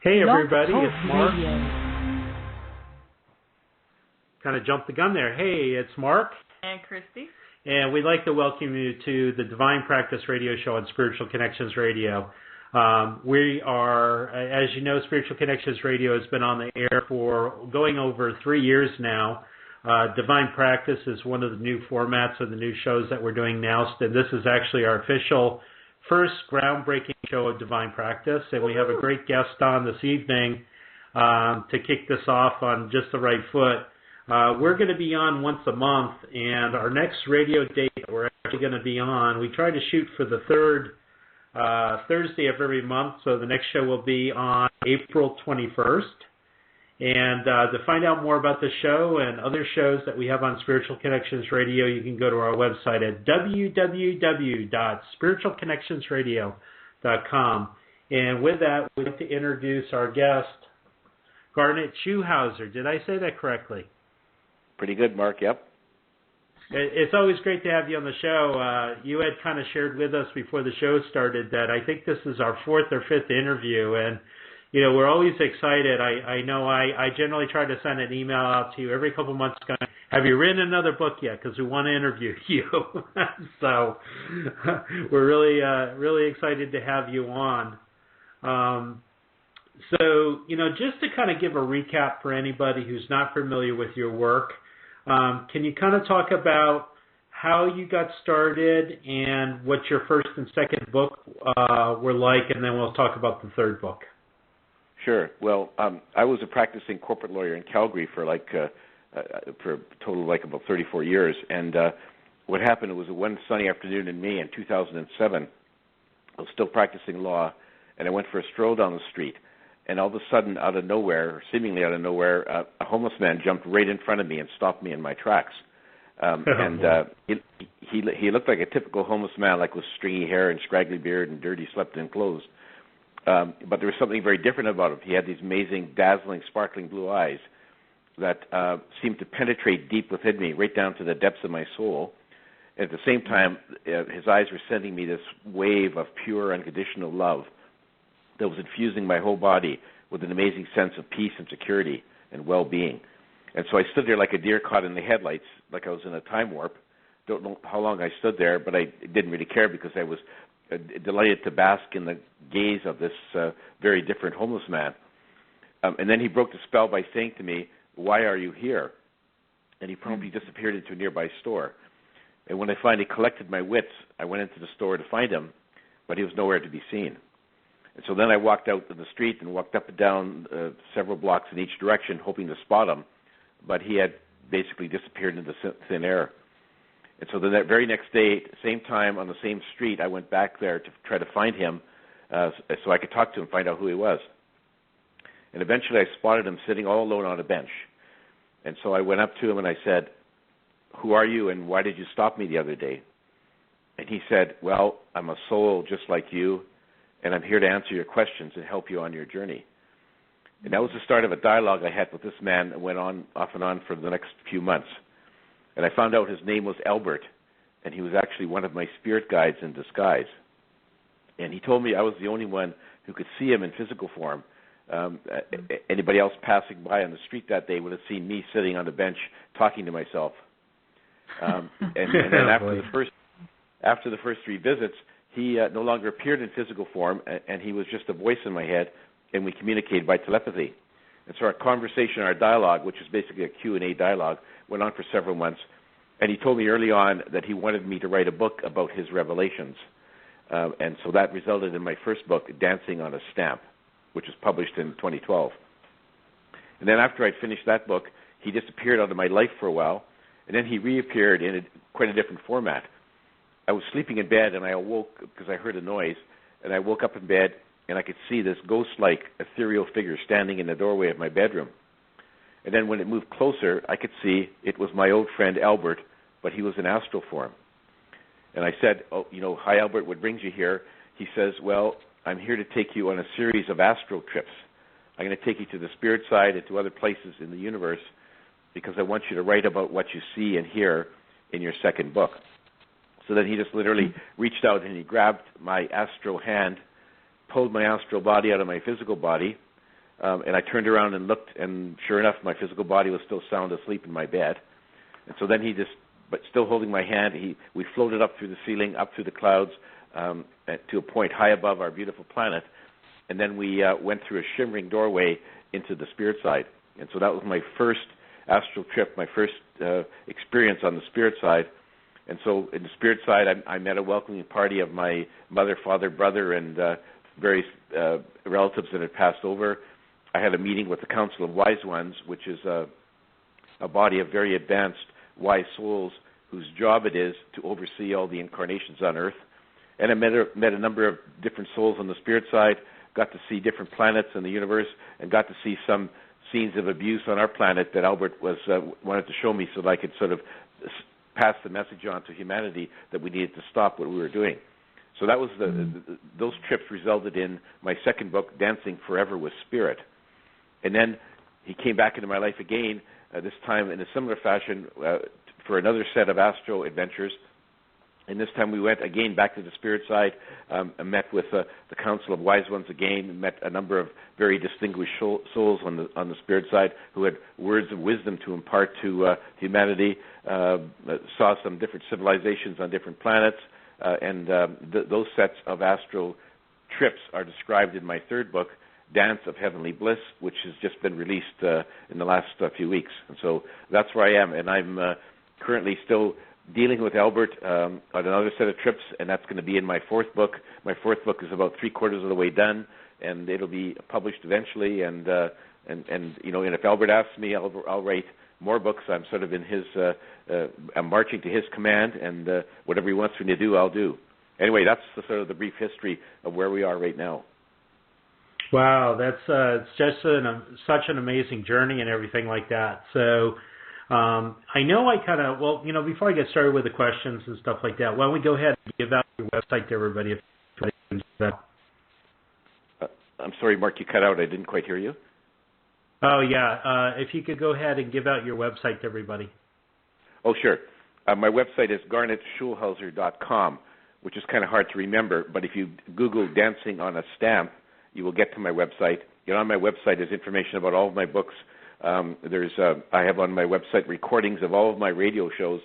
Hey everybody, it's Mark. Kind of jumped the gun there. Hey, it's Mark. And Christy. And we'd like to welcome you to the Divine Practice Radio Show on Spiritual Connections Radio. We are, as you know, Spiritual Connections Radio has been on the air for going over 3 years now. Divine Practice is one of the new formats of the new shows that we're doing now. And this is actually our official first groundbreaking show of Divine Practice, and we have a great guest on this evening to kick this off on just the right foot. We're going to be on once a month, and our next radio date that we're actually going to be on, we try to shoot for the third Thursday of every month, so the next show will be on April 21st. And to find out more about the show and other shows that we have on Spiritual Connections Radio, you can go to our website at www.spiritualconnectionsradio.com. And with that, we'd like to introduce our guest, Garnet Schulhauser. Did I say that correctly? Pretty good, Mark, yep. It's always great to have you on the show. You had kind of shared with us before the show started that I think this is our fourth or fifth interview, and you know, we're always excited. I know I generally try to send an email out to you every couple of months going, have you written another book yet? Because we want to interview you. So we're really excited to have you on. So, you know, just to kind of give a recap for anybody who's not familiar with your work, can you kind of talk about how you got started and what your first and second book were like, and then we'll talk about the third book. Sure. Well, I was a practicing corporate lawyer in Calgary for for a total of about 34 years. And what happened, it was one sunny afternoon in May in 2007. I was still practicing law, and I went for a stroll down the street. And all of a sudden, out of nowhere, or seemingly out of nowhere, a homeless man jumped right in front of me and stopped me in my tracks. He looked like a typical homeless man, like with stringy hair and scraggly beard and dirty slept-in clothes. But there was something very different about him. He had these amazing, dazzling, sparkling blue eyes that seemed to penetrate deep within me, right down to the depths of my soul. And at the same time, his eyes were sending me this wave of pure, unconditional love that was infusing my whole body with an amazing sense of peace and security and well-being. And so I stood there like a deer caught in the headlights, like I was in a time warp. Don't know how long I stood there, but I didn't really care because I was delighted to bask in the gaze of this very different homeless man. And then he broke the spell by saying to me, "Why are you here?" And he promptly disappeared into a nearby store. And when I finally collected my wits, I went into the store to find him, but he was nowhere to be seen. And so then I walked out to the street and walked up and down several blocks in each direction, hoping to spot him, but he had basically disappeared into thin air. And so then that very next day, same time on the same street, I went back there to try to find him so I could talk to him, find out who he was. And eventually I spotted him sitting all alone on a bench. And so I went up to him and I said, "Who are you and why did you stop me the other day?" And he said, "Well, I'm a soul just like you, and I'm here to answer your questions and help you on your journey." And that was the start of a dialogue I had with this man that went on off and on for the next few months. And I found out his name was Albert, and he was actually one of my spirit guides in disguise. And he told me I was the only one who could see him in physical form. Anybody else passing by on the street that day would have seen me sitting on the bench talking to myself. And then after the first three visits, he no longer appeared in physical form, and he was just a voice in my head, and we communicated by telepathy. And so our conversation, our dialogue, which is basically a Q&A dialogue, went on for several months. And he told me early on that he wanted me to write a book about his revelations. And so that resulted in my first book, Dancing on a Stamp, which was published in 2012. And then after I'd finished that book, he disappeared out of my life for a while, and then he reappeared in quite a different format. I was sleeping in bed, and I awoke because I heard a noise, and I woke up in bed, and I could see this ghost-like ethereal figure standing in the doorway of my bedroom. And then when it moved closer, I could see it was my old friend Albert, but he was in astral form. And I said, "Oh, hi Albert, what brings you here?" He says, "Well, I'm here to take you on a series of astral trips. I'm going to take you to the spirit side and to other places in the universe because I want you to write about what you see and hear in your second book." So then he just literally reached out and he grabbed my astral hand, pulled my astral body out of my physical body, and I turned around and looked, and sure enough, my physical body was still sound asleep in my bed. And so then he just, but still holding my hand, we floated up through the ceiling, up through the clouds, to a point high above our beautiful planet. And then we went through a shimmering doorway into the spirit side. And so that was my first astral trip, my first experience on the spirit side. And so in the spirit side, I met a welcoming party of my mother, father, brother, and various relatives that had passed over. I had a meeting with the Council of Wise Ones, which is a body of very advanced, wise souls whose job it is to oversee all the incarnations on Earth. And I met a number of different souls on the spirit side, got to see different planets in the universe, and got to see some scenes of abuse on our planet that Albert wanted to show me so that I could sort of pass the message on to humanity that we needed to stop what we were doing. So that was those trips resulted in my second book, Dancing Forever with Spirit. And then he came back into my life again, this time in a similar fashion for another set of astro adventures. And this time we went again back to the spirit side, and met with the Council of Wise Ones again, met a number of very distinguished souls on the spirit side who had words of wisdom to impart to humanity, saw some different civilizations on different planets, and those sets of astral trips are described in my third book, Dance of Heavenly Bliss, which has just been released in the last few weeks. And so that's where I am, and I'm currently still dealing with Albert on another set of trips, and that's going to be in my fourth book. My fourth book is about 3/4 of the way done, and it'll be published eventually. And you know, and if Albert asks me, I'll write more books. I'm sort of in his, I'm marching to his command, and whatever he wants me to do, I'll do. Anyway, that's the sort of the brief history of where we are right now. Wow, that's it's just such an amazing journey and everything like that. So. I know I kind of, well, you know, before I get started with the questions and stuff like that, why don't we go ahead and give out your website to everybody? I'm sorry, Mark, you cut out. I didn't quite hear you. Oh, yeah. If you could go ahead and give out your website to everybody. Oh, sure. My website is garnetschulhauser.com, which is kind of hard to remember, but if you Google Dancing on a Stamp, you will get to my website. You know, on my website is information about all of my books. I have on my website recordings of all of my radio shows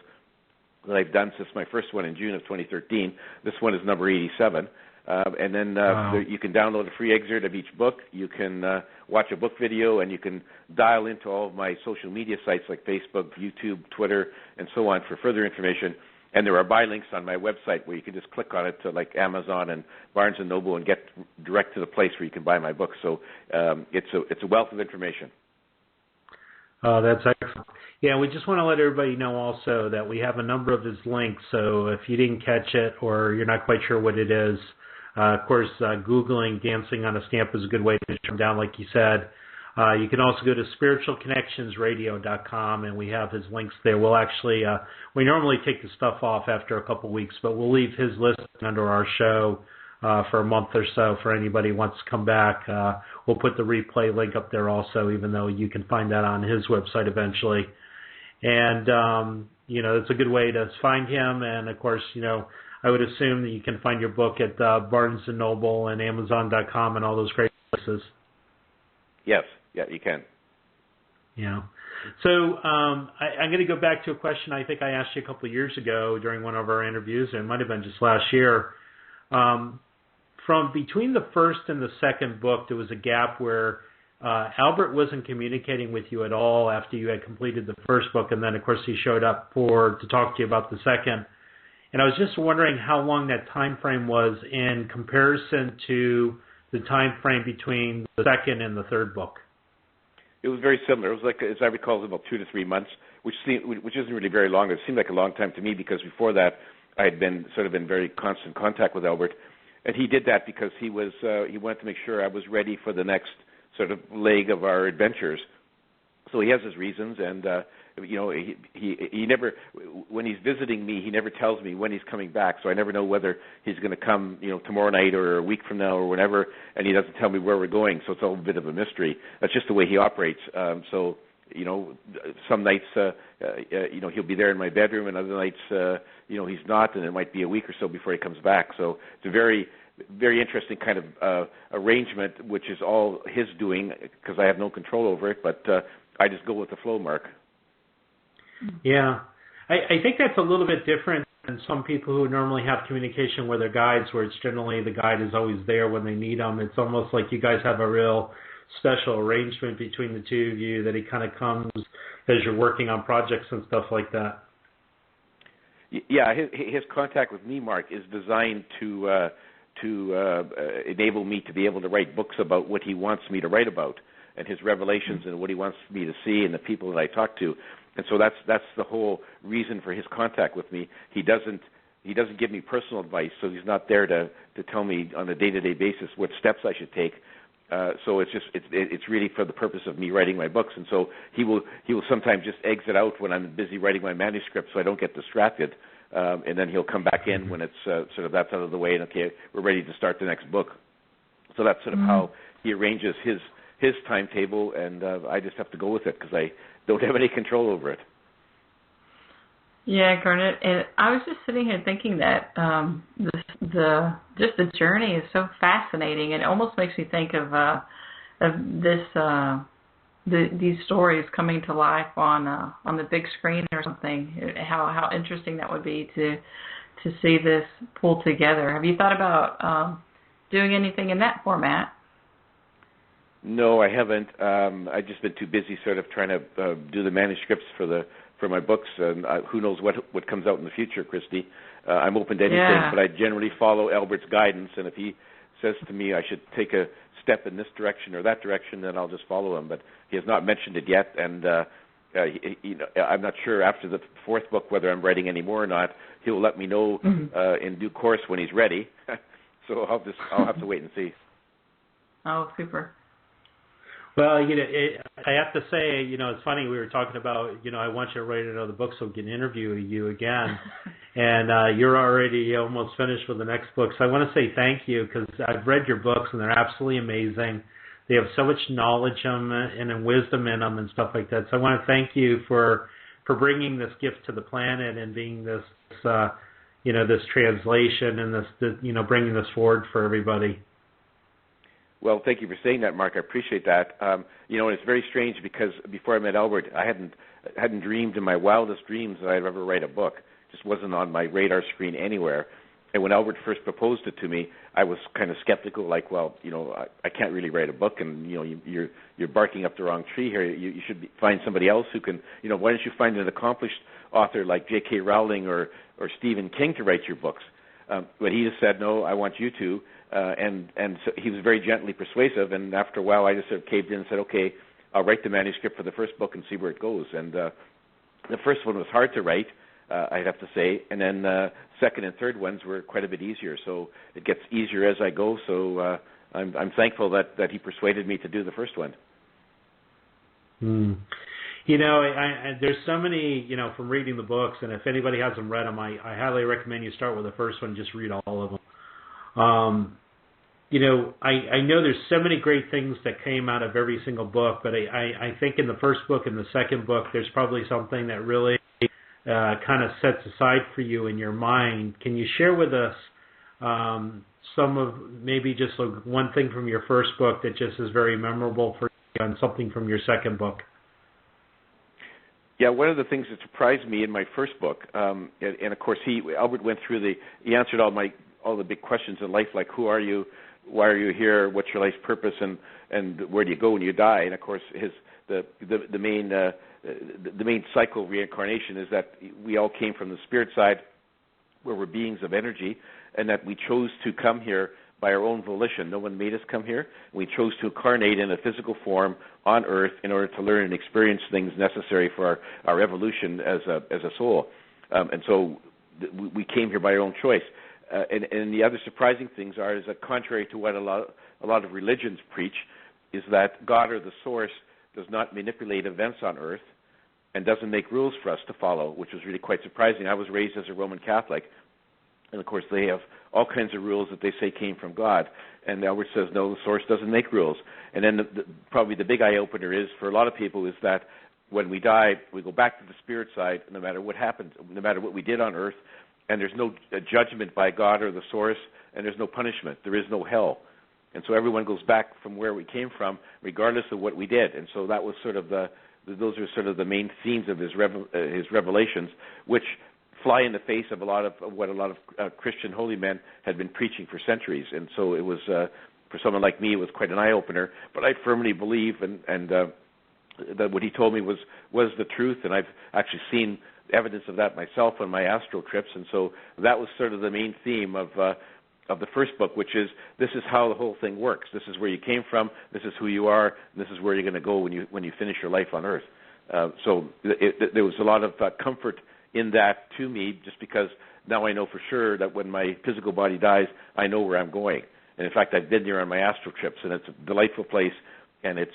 that I've done since my first one in June of 2013. This one is number 87. And then you can download a free excerpt of each book. You can watch a book video, and you can dial into all of my social media sites like Facebook, YouTube, Twitter, and so on for further information. And there are buy links on my website where you can just click on it to like Amazon and Barnes & Noble and get direct to the place where you can buy my books. So it's a wealth of information. Oh, that's excellent. Yeah, we just want to let everybody know also that we have a number of his links. So if you didn't catch it or you're not quite sure what it is, of course, Googling Dancing on a Stamp is a good way to come down, like you said. You can also go to spiritualconnectionsradio.com, and we have his links there. We'll actually, we normally take the stuff off after a couple weeks, but we'll leave his list under our show for a month or so for anybody who wants to come back. We'll put the replay link up there also, even though you can find that on his website eventually. And, you know, it's a good way to find him. And, of course, you know, I would assume that you can find your book at Barnes & Noble and Amazon.com and all those great places. Yes, yeah, you can. Yeah. So I'm going to go back to a question I think I asked you a couple of years ago during one of our interviews, and it might have been just last year. From between the first and the second book, there was a gap where Albert wasn't communicating with you at all after you had completed the first book, and then, of course, he showed up to talk to you about the second. And I was just wondering how long that time frame was in comparison to the time frame between the second and the third book. It was very similar. It was like, as I recall, it was about 2 to 3 months, which isn't really very long. It seemed like a long time to me because before that I had been sort of in very constant contact with Albert. And he did that because he wanted to make sure I was ready for the next sort of leg of our adventures. So he has his reasons, and you know, he never, when he's visiting me, he never tells me when he's coming back. So I never know whether he's going to come, you know, tomorrow night or a week from now or whenever, and he doesn't tell me where we're going. So it's all a bit of a mystery. That's just the way he operates. So you know, some nights, you know, he'll be there in my bedroom, and other nights, you know, he's not, and it might be a week or so before he comes back. So it's a very very interesting kind of arrangement, which is all his doing because I have no control over it. But I just go with the flow, Mark. Yeah, I think that's a little bit different than some people who normally have communication with their guides, where it's generally the guide is always there when they need them. It's almost like you guys have a real special arrangement between the two of you, that he kind of comes as you're working on projects and stuff like that. Yeah, his contact with me, Mark, is designed to enable me to be able to write books about what he wants me to write about, and his revelations and what he wants me to see and the people that I talk to. And so that's the whole reason for his contact with me. He doesn't give me personal advice, so he's not there to tell me on a day-to-day basis what steps I should take. So it's really for the purpose of me writing my books. And so he will sometimes just exit out when I'm busy writing my manuscript, so I don't get distracted. And then he'll come back in when it's sort of that's out of the way, and okay, we're ready to start the next book. So that's sort of how he arranges his timetable, and I just have to go with it because I don't have any control over it. Yeah, Garnet, and I was just sitting here thinking that the journey is so fascinating. It almost makes me think of these stories coming to life on the big screen or something. How interesting that would be to see this pulled together. Have you thought about doing anything in that format? No, I haven't. I've just been too busy sort of trying to do the manuscripts for my books, and who knows what comes out in the future, Christy. I'm open to anything, but I generally follow Albert's guidance, and if he says to me I should take a step in this direction or that direction, then I'll just follow him. But he has not mentioned it yet, and I'm not sure after the fourth book whether I'm writing any more or not. He'll let me know in due course when he's ready. So I'll have to wait and see. Oh, super. Well, I have to say, it's funny. We were talking about, I want you to write another book so we can interview you again. And you're already almost finished with the next book. So I want to say thank you, because I've read your books and they're absolutely amazing. They have so much knowledge and wisdom in them and stuff like that. So I want to thank you for bringing this gift to the planet and being this, this translation and this, bringing this forward for everybody. Well, thank you for saying that, Mark. I appreciate that. And it's very strange because before I met Albert, I hadn't dreamed in my wildest dreams that I'd ever write a book. It just wasn't on my radar screen anywhere. And when Albert first proposed it to me, I was kind of skeptical, like, well, I can't really write a book, and you're barking up the wrong tree here. You should find somebody else who can. Why don't you find an accomplished author like J.K. Rowling or Stephen King to write your books? But he just said, no, I want you to. And so he was very gently persuasive, and after a while I just sort of caved in and said, okay, I'll write the manuscript for the first book and see where it goes. And the first one was hard to write, I'd have to say, and then second and third ones were quite a bit easier. So it gets easier as I go, so I'm thankful that he persuaded me to do the first one. There's so many, from reading the books, and if anybody hasn't read them, I highly recommend you start with the first one, just read all of them. I know there's so many great things that came out of every single book, but I think in the first book and the second book, there's probably something that really kind of sets aside for you in your mind. Can you share with us some of maybe just one thing from your first book that just is very memorable for you, and something from your second book? Yeah, one of the things that surprised me in my first book, and of course Albert went through he answered all the big questions in life, like who are you, why are you here, what's your life's purpose, and where do you go when you die? And of course the main cycle of reincarnation is that we all came from the spirit side, where we're beings of energy, and that we chose to come here by our own volition. No one made us come here. We chose to incarnate in a physical form on Earth in order to learn and experience things necessary for our evolution as a soul. And so we came here by our own choice. And the other surprising things is that contrary to what a lot of religions preach, is that God or the Source does not manipulate events on Earth and doesn't make rules for us to follow, which was really quite surprising. I was raised as a Roman Catholic, and of course they have all kinds of rules that they say came from God. And Albert says, no, the Source doesn't make rules. And then probably the big eye-opener is, for a lot of people, is that when we die, we go back to the spirit side, no matter what happens, no matter what we did on Earth, and there's no judgment by God or the source, and there's no punishment. There is no hell. And so everyone goes back from where we came from, regardless of what we did. And so that was sort of those are sort of the main themes of his revelations, which fly in the face of what a lot of Christian holy men had been preaching for centuries. And so it was, for someone like me, it was quite an eye-opener. But I firmly believe and that what he told me was the truth, and I've actually seen evidence of that myself on my astral trips. And so that was sort of the main theme of the first book, which is this is how the whole thing works. This is where you came from. This is who you are. And this is where you're going to go when you finish your life on Earth. So there was a lot of comfort in that to me, just because now I know for sure that when my physical body dies, I know where I'm going. And in fact, I've been there on my astral trips, and it's a delightful place. And it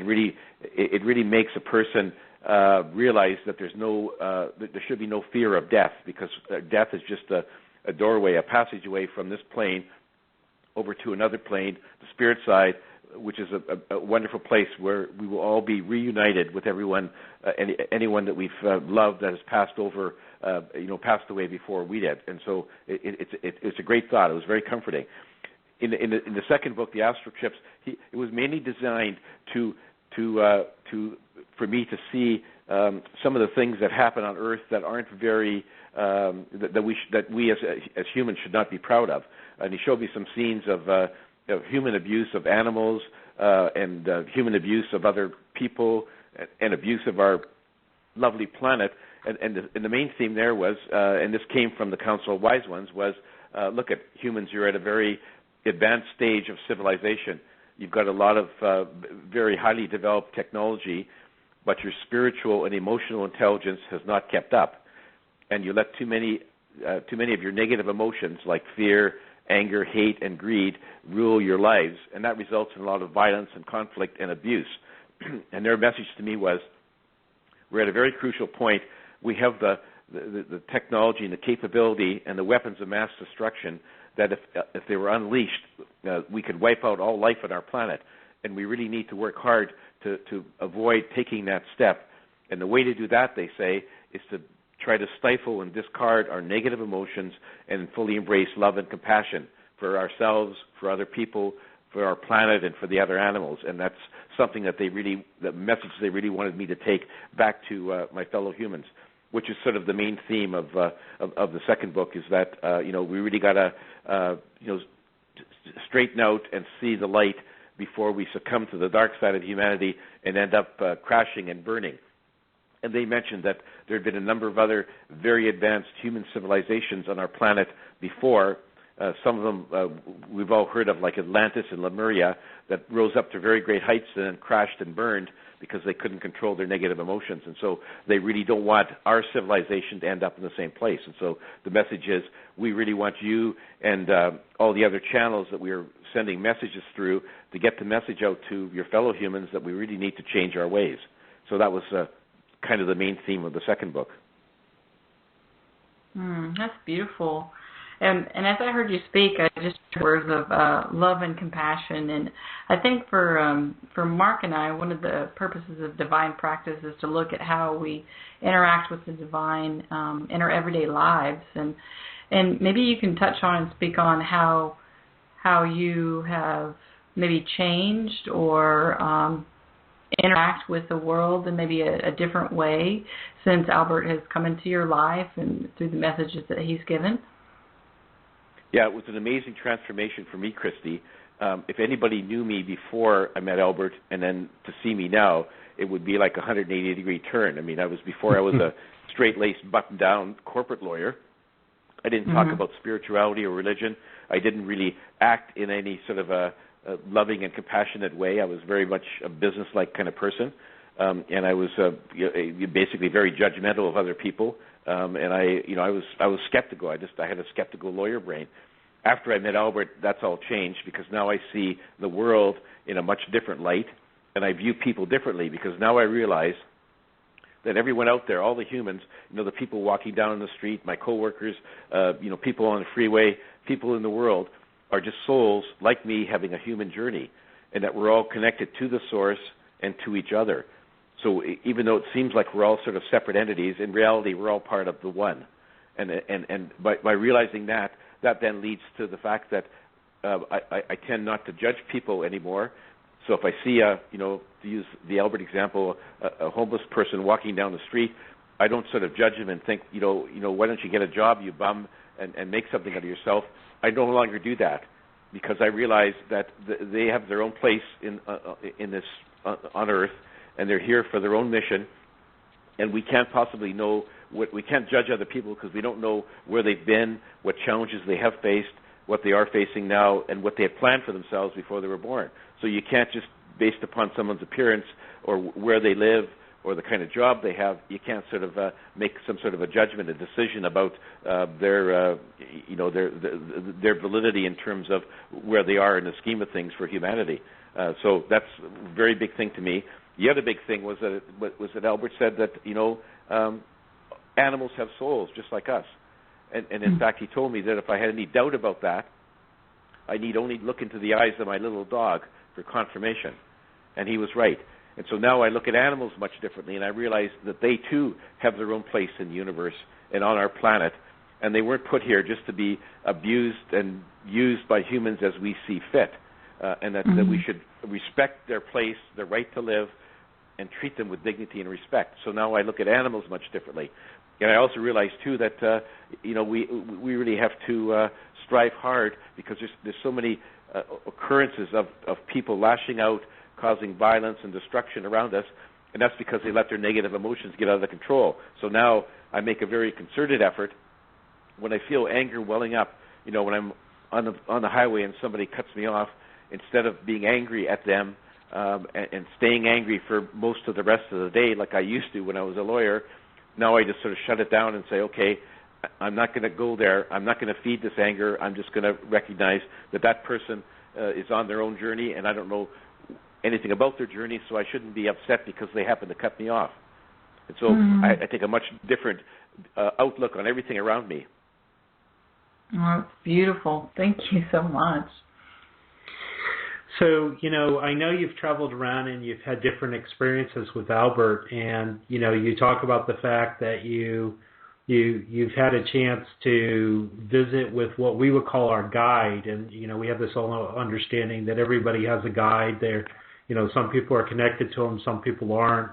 really makes a person realize that that there should be no fear of death, because death is just a doorway, a passageway from this plane over to another plane, the spirit side, which is a wonderful place where we will all be reunited with everyone, anyone that we've loved that has passed away before we did. And so it's a great thought. It was very comforting. In the second book, The Astral Trips, it was mainly designed for me to see some of the things that happen on Earth that aren't very that we as humans should not be proud of. And he showed me some scenes of human abuse of animals and human abuse of other people and abuse of our lovely planet. And the main theme there was, and this came from the Council of Wise Ones, was look at humans. You're at a very advanced stage of civilization. You've got a lot of very highly developed technology, but your spiritual and emotional intelligence has not kept up. And you let too many of your negative emotions like fear, anger, hate, and greed rule your lives, and that results in a lot of violence and conflict and abuse. And their message to me was, we're at a very crucial point. We have the technology and the capability and the weapons of mass destruction that if they were unleashed, we could wipe out all life on our planet. And we really need to work hard to avoid taking that step. And the way to do that, they say, is to try to stifle and discard our negative emotions and fully embrace love and compassion for ourselves, for other people, for our planet, and for the other animals. And that's something that the message they really wanted me to take back to my fellow humans, which is sort of the main theme of the second book, is that we really got to straighten out and see the light before we succumb to the dark side of humanity and end up crashing and burning. And they mentioned that there had been a number of other very advanced human civilizations on our planet before. Some of them we've all heard of, like Atlantis and Lemuria, that rose up to very great heights and then crashed and burned because they couldn't control their negative emotions. And so they really don't want our civilization to end up in the same place. And so the message is, we really want you and all the other channels that we are sending messages through to get the message out to your fellow humans that we really need to change our ways. So that was kind of the main theme of the second book. That's beautiful. And as I heard you speak, I just heard words of love and compassion. And I think for Mark and I, one of the purposes of divine practice is to look at how we interact with the divine in our everyday lives. And maybe you can touch on and speak on how you have maybe changed or interact with the world in maybe a different way since Albert has come into your life and through the messages that he's given. Yeah, it was an amazing transformation for me, Christi. If anybody knew me before I met Albert and then to see me now, it would be like a 180-degree turn. I mean, before I was a straight-laced, button-down corporate lawyer. I didn't talk about spirituality or religion. I didn't really act in any sort of a loving and compassionate way. I was very much a business-like kind of person, and I was basically very judgmental of other people. And I was skeptical. I had a skeptical lawyer brain. After I met Albert, that's all changed, because now I see the world in a much different light, and I view people differently, because now I realize that everyone out there, all the humans, the people walking down the street, my coworkers, people on the freeway, people in the world, are just souls like me having a human journey, and that we're all connected to the source and to each other. So even though it seems like we're all sort of separate entities, in reality we're all part of the one. And by realizing that then leads to the fact that I tend not to judge people anymore. So if I see to use the Albert example, a homeless person walking down the street, I don't sort of judge him and think, why don't you get a job, you bum, and make something out of yourself. I no longer do that because I realize that they have their own place in this on Earth, and they're here for their own mission. And we can't possibly know we can't judge other people because we don't know where they've been, what challenges they have faced, what they are facing now, and what they had planned for themselves before they were born. So you can't just, based upon someone's appearance or where they live or the kind of job they have, you can't sort of make some sort of a judgment, a decision about their validity in terms of where they are in the scheme of things for humanity. So that's a very big thing to me. The other big thing was that Albert said that animals have souls just like us, and in fact he told me that if I had any doubt about that, I need only look into the eyes of my little dog for confirmation, and he was right. And so now I look at animals much differently, and I realize that they too have their own place in the universe and on our planet, and they weren't put here just to be abused and used by humans as we see fit, and that we should respect their place, their right to live, and treat them with dignity and respect. So now I look at animals much differently. And I also realize too that we really have to strive hard because there's so many occurrences of people lashing out, causing violence and destruction around us, and that's because they let their negative emotions get out of control. So now I make a very concerted effort when I feel anger welling up. When I'm on the highway and somebody cuts me off, instead of being angry at them and staying angry for most of the rest of the day like I used to when I was a lawyer, now I just sort of shut it down and say, okay, I'm not going to go there. I'm not going to feed this anger. I'm just going to recognize that person is on their own journey, and I don't know anything about their journey, so I shouldn't be upset because they happen to cut me off. And so I take a much different outlook on everything around me. Oh, that's beautiful. Thank you so much. So, I know you've traveled around and you've had different experiences with Albert, and, you talk about the fact that you've had a chance to visit with what we would call our guide, and, we have this whole understanding that everybody has a guide there. Some people are connected to them, some people aren't.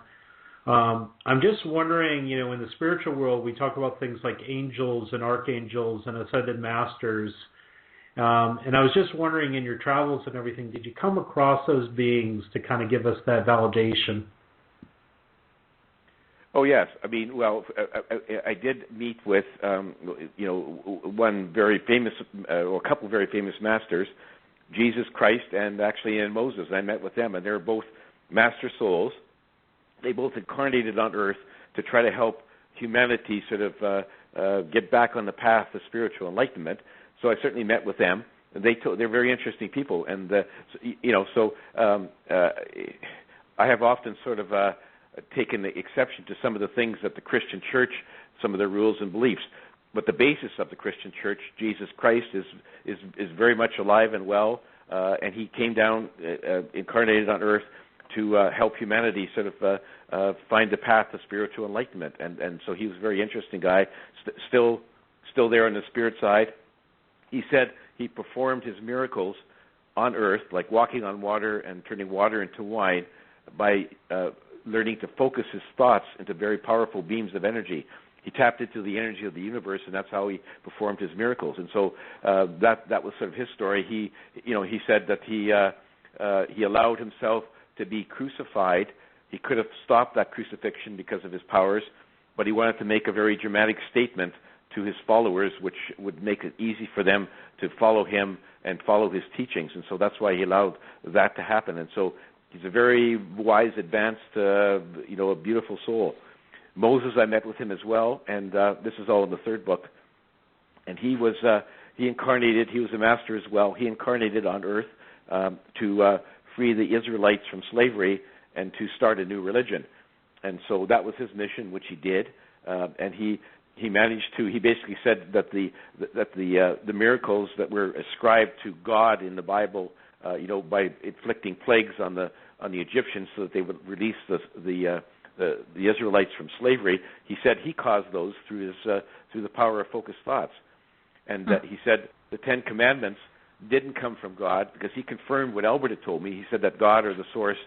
I'm just wondering, in the spiritual world, we talk about things like angels and archangels and ascended masters. And I was just wondering, in your travels and everything, did you come across those beings to kind of give us that validation? Oh, yes. I mean, well, I did meet with, one very famous, or a couple of very famous masters, Jesus Christ and actually Moses. I met with them, and they're both master souls. They both incarnated on Earth to try to help humanity sort of get back on the path of spiritual enlightenment. So I certainly met with them. They're very interesting people, and I have often sort of taken exception to some of the things that the Christian Church, some of their rules and beliefs. But the basis of the Christian Church, Jesus Christ, is very much alive and well, and he came down, incarnated on Earth, to help humanity sort of find the path to spiritual enlightenment. And so he was a very interesting guy, still there on the spirit side. He said he performed his miracles on Earth, like walking on water and turning water into wine, by learning to focus his thoughts into very powerful beams of energy. He tapped into the energy of the universe, and that's how he performed his miracles. And so that was sort of his story. He said that he allowed himself to be crucified. He could have stopped that crucifixion because of his powers, but he wanted to make a very dramatic statement to his followers, which would make it easy for them to follow him and follow his teachings. And so that's why he allowed that to happen. And so he's a very wise, advanced, a beautiful soul. Moses, I met with him as well, and this is all in the third book. And he incarnated, he was a master as well. He incarnated on Earth to free the Israelites from slavery and to start a new religion. And so that was his mission, which he did. And he managed to. He basically said that the miracles that were ascribed to God in the Bible, by inflicting plagues on the Egyptians so that they would release the the Israelites from slavery, he said he caused those through the power of focused thoughts. And he said the 10 Commandments didn't come from God, because he confirmed what Albert had told me. He said that God, or the source,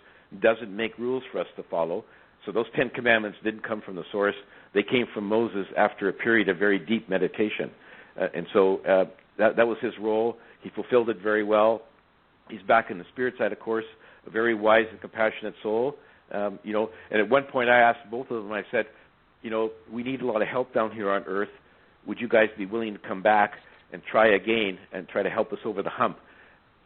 doesn't make rules for us to follow. So those 10 Commandments didn't come from the source. They came from Moses after a period of very deep meditation. And so that was his role. He fulfilled it very well. He's back in the spirit side, of course, a very wise and compassionate soul. And at one point I asked both of them, I said, we need a lot of help down here on Earth. Would you guys be willing to come back and try again and try to help us over the hump?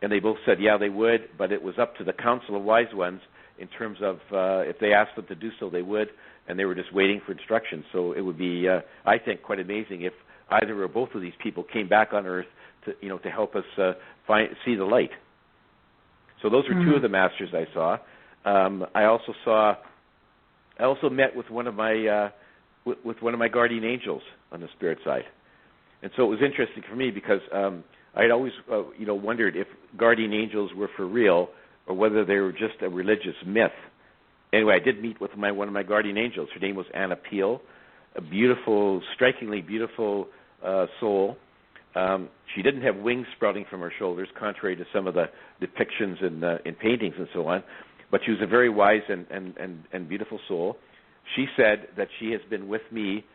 And they both said, yeah, they would, but it was up to the Council of Wise Ones in terms of if they asked them to do so, they would, and they were just waiting for instructions. So it would be, I think, quite amazing if either or both of these people came back on Earth to help us see the light. So those are two of the masters I saw. I also met with one of my guardian angels on the spirit side, and so it was interesting for me because I had always wondered if guardian angels were for real or whether they were just a religious myth. Anyway, I did meet with one of my guardian angels. Her name was Anna Peel, a beautiful, strikingly beautiful soul. She didn't have wings sprouting from her shoulders, contrary to some of the depictions in paintings and so on, but she was a very wise and beautiful soul. She said that she has been with me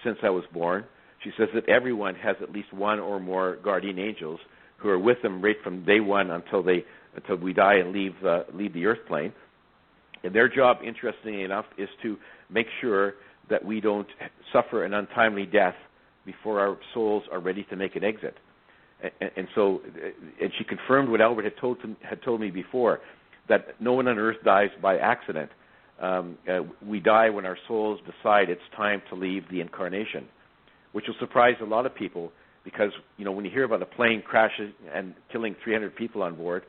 since I was born. She says that everyone has at least one or more guardian angels who are with them right from day one until we die and leave the earth plane. And their job, interestingly enough, is to make sure that we don't suffer an untimely death before our souls are ready to make an exit. And she confirmed what Albert had told me before, that no one on earth dies by accident. We die when our souls decide it's time to leave the incarnation, which will surprise a lot of people because, when you hear about a plane crashing and killing 300 people on board,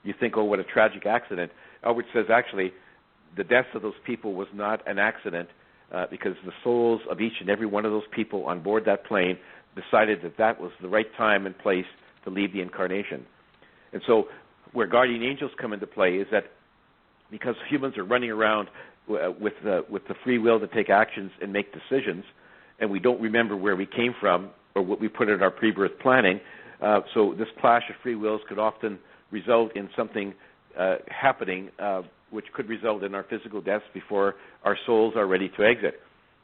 you think, oh, what a tragic accident. Albert says, actually, the deaths of those people was not an accident because the souls of each and every one of those people on board that plane decided that was the right time and place to leave the incarnation. And so where guardian angels come into play is that because humans are running around with the free will to take actions and make decisions, and we don't remember where we came from or what we put in our pre-birth planning, so this clash of free wills could often result in something happening which could result in our physical deaths before our souls are ready to exit.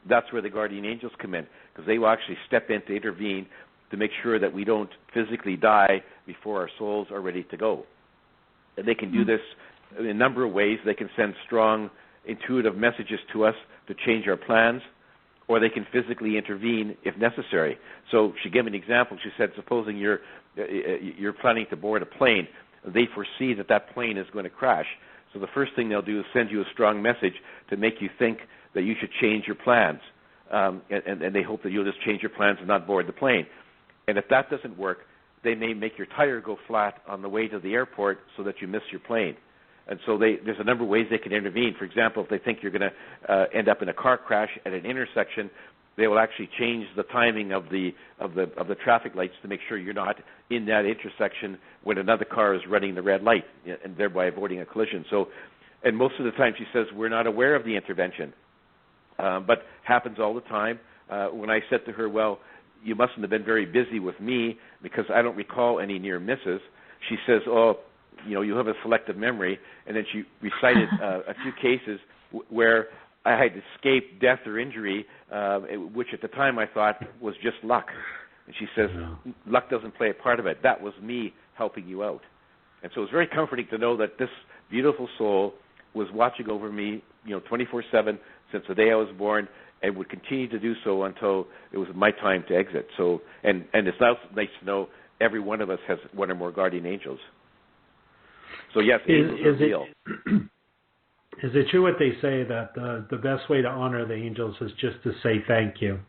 That's where the guardian angels come in, because they will actually step in to intervene to make sure that we don't physically die before our souls are ready to go. And they can do this in a number of ways. They can send strong, intuitive messages to us to change our plans, or they can physically intervene if necessary. So she gave me an example. She said, supposing you're planning to board a plane, they foresee that plane is going to crash. So the first thing they'll do is send you a strong message to make you think that you should change your plans. And they hope that you'll just change your plans and not board the plane. And if that doesn't work, they may make your tire go flat on the way to the airport so that you miss your plane. And so there's a number of ways they can intervene. For example, if they think you're going to end up in a car crash at an intersection, they will actually change the timing of the traffic lights to make sure you're not in that intersection when another car is running the red light, and thereby avoiding a collision. So, and most of the time, she says, we're not aware of the intervention, but happens all the time. When I said to her, well, you mustn't have been very busy with me because I don't recall any near misses, she says, oh, you have a selective memory. And then she recited a few cases where I had escaped death or injury, which at the time I thought was just luck. And she says, luck doesn't play a part of it. That was me helping you out. And so it was very comforting to know that this beautiful soul was watching over me, 24/7 since the day I was born, and would continue to do so until it was my time to exit. So, and it's nice to know every one of us has one or more guardian angels. So yes, angels are real. Is it true what they say that the best way to honor the angels is just to say thank you?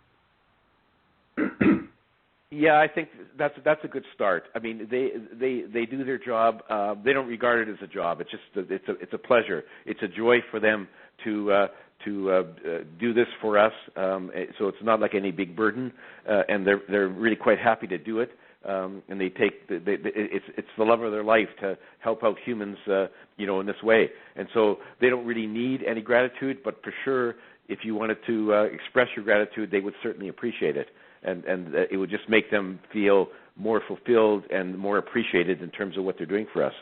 Yeah, I think that's a good start. I mean, they do their job. They don't regard it as a job. It's just it's a pleasure. It's a joy for them to do this for us. So it's not like any big burden, and they're really quite happy to do it. and they take it's the love of their life to help out humans, in this way. And so they don't really need any gratitude, but for sure, if you wanted to express your gratitude, they would certainly appreciate it, and it would just make them feel more fulfilled and more appreciated in terms of what they're doing for us.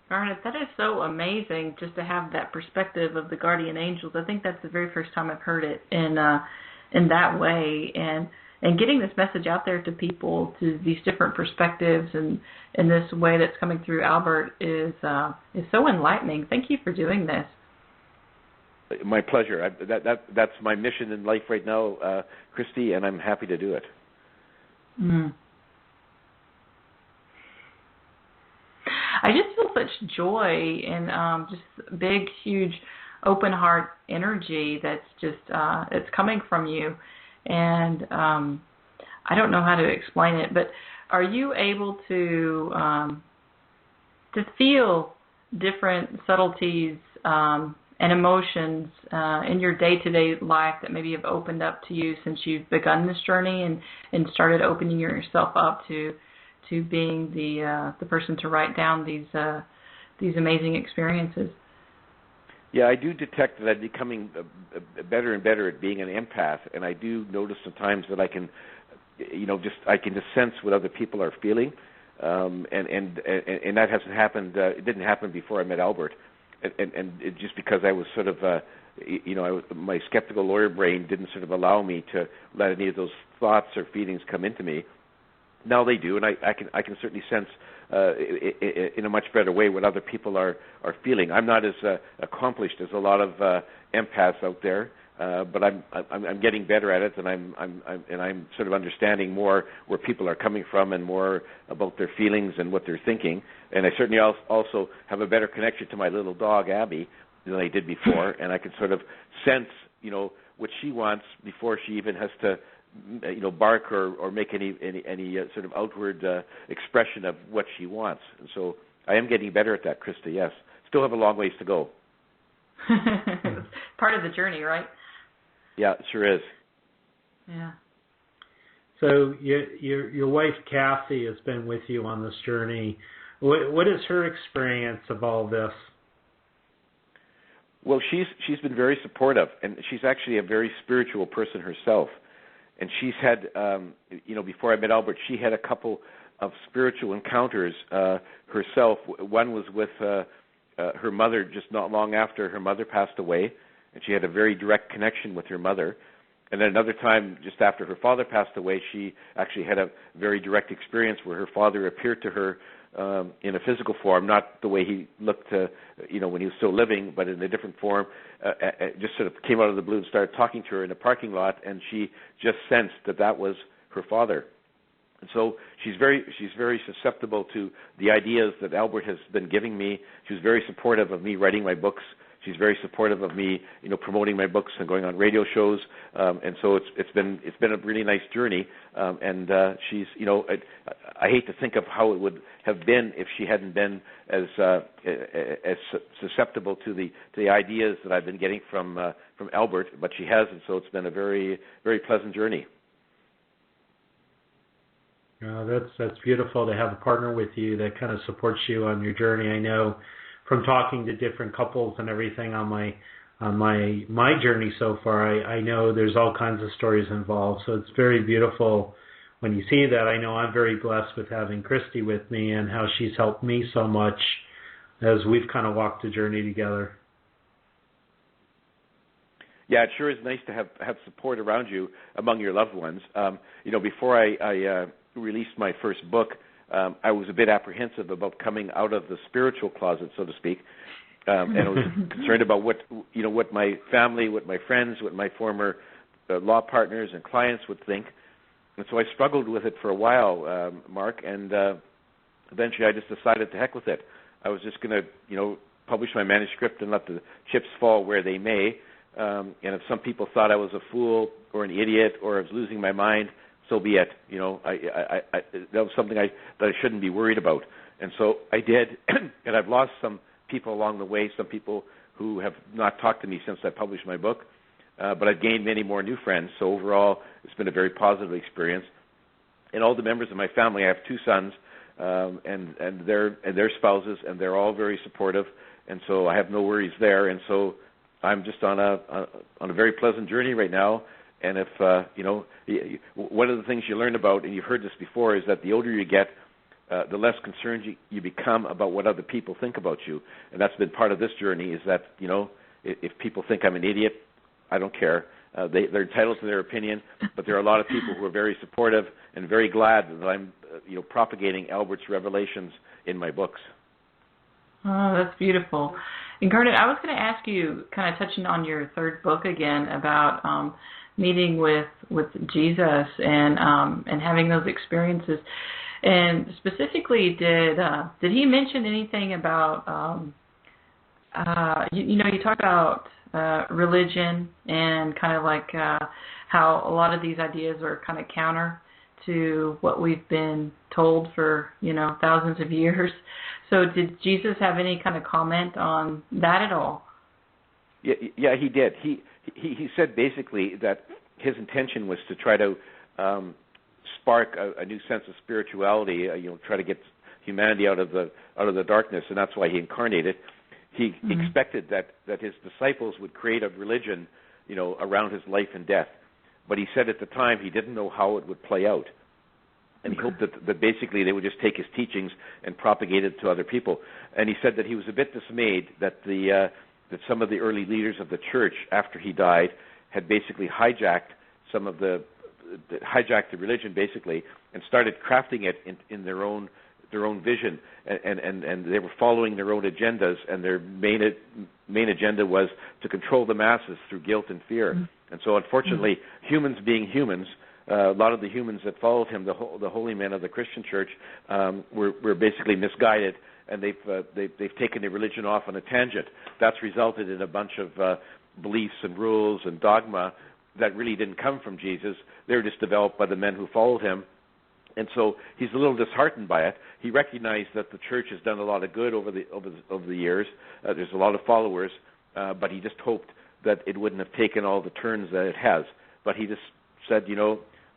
Garnet, that is so amazing, just to have that perspective of the guardian angels. I think that's the very first time I've heard it in that way, and getting this message out there to people, to these different perspectives, and in this way that's coming through Albert is so enlightening. Thank you for doing this. My pleasure. That's my mission in life right now, Christi, and I'm happy to do it. I just feel such joy and just big, huge, open heart energy that's just it's coming from you, and I don't know how to explain it, but are you able to feel different subtleties and emotions in your day-to-day life that maybe have opened up to you since you've begun this journey and started opening yourself up to being the person to write down these amazing experiences? Yeah, I do detect that I'm becoming better and better at being an empath, and I do notice sometimes that I can, I can just sense what other people are feeling, and that hasn't happened. It didn't happen before I met Albert, and it just because I was sort of, my skeptical lawyer brain didn't sort of allow me to let any of those thoughts or feelings come into me. Now they do, and I can certainly sense in a much better way what other people are feeling. I'm not as accomplished as a lot of empaths out there, but I'm getting better at it, and I'm sort of understanding more where people are coming from and more about their feelings and what they're thinking. And I certainly also have a better connection to my little dog Abby than I did before, and I can sort of sense what she wants before she even has to bark or make any sort of outward expression of what she wants. And so I am getting better at that, Christi, yes. Still have a long ways to go. Part of the journey, right? Yeah, it sure is. Yeah. So your wife, Kathy, has been with you on this journey. What is her experience of all this? Well, she's been very supportive, and she's actually a very spiritual person herself. And she's had, before I met Albert, she had a couple of spiritual encounters herself. One was with her mother just not long after her mother passed away, and she had a very direct connection with her mother. And then another time, just after her father passed away, she actually had a very direct experience where her father appeared to her in a physical form, not the way he looked, when he was still living, but in a different form. Just sort of came out of the blue and started talking to her in a parking lot, and she just sensed that was her father. And so she's very susceptible to the ideas that Albert has been giving me. She was very supportive of me writing my books. She's very supportive of me, promoting my books and going on radio shows. And so it's been a really nice journey. And she's, I hate to think of how it would have been if she hadn't been as susceptible to the ideas that I've been getting from Albert, but she has, and so it's been a very, very pleasant journey. That's beautiful to have a partner with you that kind of supports you on your journey. I know from talking to different couples and everything on my journey so far, I know there's all kinds of stories involved. So it's very beautiful when you see that. I know I'm very blessed with having Christi with me and how she's helped me so much as we've kind of walked the journey together. Yeah, it sure is nice to have support around you among your loved ones. Before I released my first book, I was a bit apprehensive about coming out of the spiritual closet, so to speak, and I was concerned about what my family, what my friends, what my former law partners and clients would think. And so I struggled with it for a while, Mark, and eventually I just decided to heck with it. I was just going to, publish my manuscript and let the chips fall where they may. And if some people thought I was a fool or an idiot or I was losing my mind, so be it. That was something that I shouldn't be worried about. And so I did, and I've lost some people along the way, some people who have not talked to me since I published my book, but I've gained many more new friends. So overall, it's been a very positive experience. and all the members of my family. I have 2 sons, and their spouses, and they're all very supportive, and so I have no worries there. And so I'm just on a very pleasant journey right now. And if one of the things you learn about, and you've heard this before, is that the older you get, the less concerned you become about what other people think about you. And that's been part of this journey, is that, if people think I'm an idiot, I don't care. They're entitled to their opinion, but there are a lot of people who are very supportive and very glad that I'm propagating Albert's revelations in my books. Oh, that's beautiful. And Garnet, I was going to ask you, kind of touching on your 3rd book again, about meeting with Jesus and having those experiences. And specifically, did he mention anything about you talk about religion and kind of like how a lot of these ideas are kind of counter to what we've been told for thousands of years. So did Jesus have any kind of comment on that at all? Yeah, he did. He said basically that his intention was to try to spark a new sense of spirituality. Try to get humanity out of the darkness, and that's why he incarnated. He expected that his disciples would create a religion, around his life and death. But he said at the time he didn't know how it would play out. And he hoped that basically they would just take his teachings and propagate it to other people. And he said that he was a bit dismayed that that some of the early leaders of the church, after he died, had basically hijacked the religion basically, and started crafting it in their own vision, and they were following their own agendas, and their main agenda was to control the masses through guilt and fear. And so, unfortunately, humans being humans, a lot of the humans that followed him, the holy men of the Christian church, were basically misguided, and they've taken their religion off on a tangent. That's resulted in a bunch of beliefs and rules and dogma that really didn't come from Jesus. They were just developed by the men who followed him. And so he's a little disheartened by it. He recognized that the church has done a lot of good over the years. There's a lot of followers, but he just hoped that it wouldn't have taken all the turns that it has. But he just said,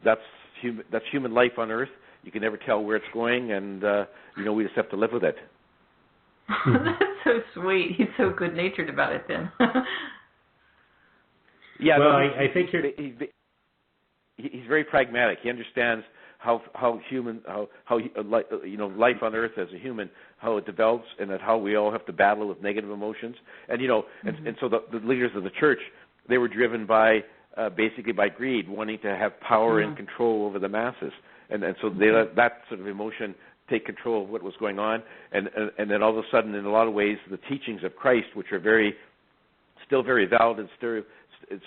that's human life on Earth. You can never tell where it's going, and we just have to live with it. That's so sweet. He's so good-natured about it, then. Yeah. Well, no, I think he's very pragmatic. He understands how life on Earth as a human, how it develops, and that how we all have to battle with negative emotions. And and so the leaders of the church, they were driven by basically by greed, wanting to have power and control over the masses, and so they let that sort of emotion take control of what was going on, and then all of a sudden, in a lot of ways, the teachings of Christ, which are still very valid and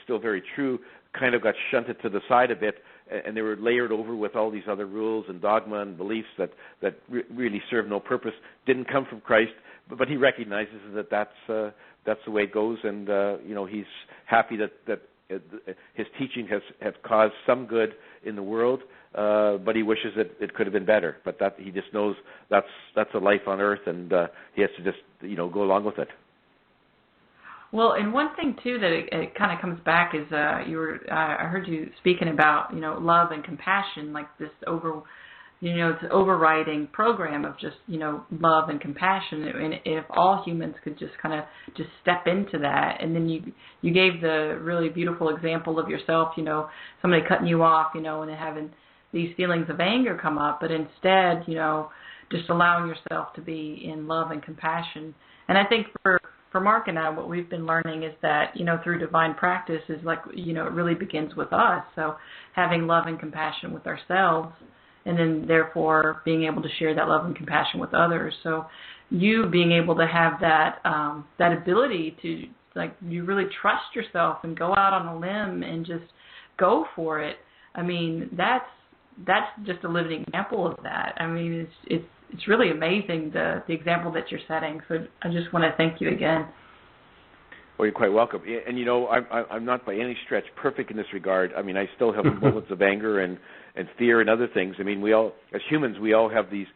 still very true, kind of got shunted to the side a bit, and they were layered over with all these other rules and dogma and beliefs that really serve no purpose, didn't come from Christ, but he recognizes that's the way it goes, and he's happy that his teaching has caused some good in the world, but he wishes it could have been better. But that he just knows that's a life on Earth, and he has to just go along with it. Well, and one thing too that it kind of comes back is I heard you speaking about love and compassion, like this it's an overriding program of just love and compassion, and if all humans could just kind of just step into that, and then you gave the really beautiful example of yourself, somebody cutting you off, and having these feelings of anger come up, but instead just allowing yourself to be in love and compassion. And I think for Mark and I, what we've been learning is that, through divine practice is like, it really begins with us. So having love and compassion with ourselves, and then therefore being able to share that love and compassion with others. So you being able to have that ability to, like, you really trust yourself and go out on a limb and just go for it. I mean, that's just a living example of that. I mean, it's really amazing the example that you're setting. So I just want to thank you again. Well, you're quite welcome. And I'm not by any stretch perfect in this regard. I mean, I still have moments of anger and fear and other things. I mean, we all, as humans, we all have these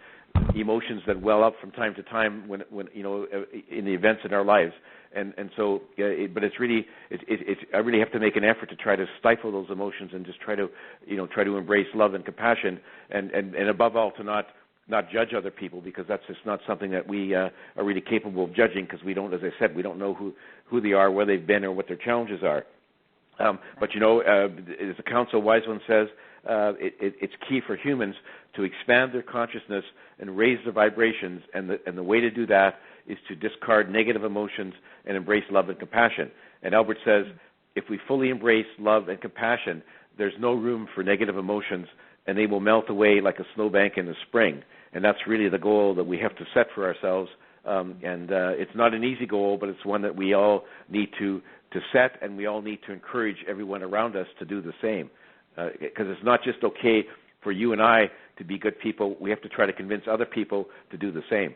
emotions that well up from time to time when in the events in our lives, and so but it's really I really have to make an effort to try to stifle those emotions and just try to embrace love and compassion, and above all to not judge other people, because that's just not something that we are really capable of judging, because we don't, as I said, we don't know who they are, where they've been, or what their challenges are. But as the Council Wise One says, it's key for humans to expand their consciousness and raise their vibrations, and the way to do that is to discard negative emotions and embrace love and compassion. And Albert says, if we fully embrace love and compassion, there's no room for negative emotions, and they will melt away like a snowbank in the spring. And that's really the goal that we have to set for ourselves. And it's not an easy goal, but it's one that we all need to set, and we all need to encourage everyone around us to do the same. Because it's not just okay for you and I to be good people. We have to try to convince other people to do the same.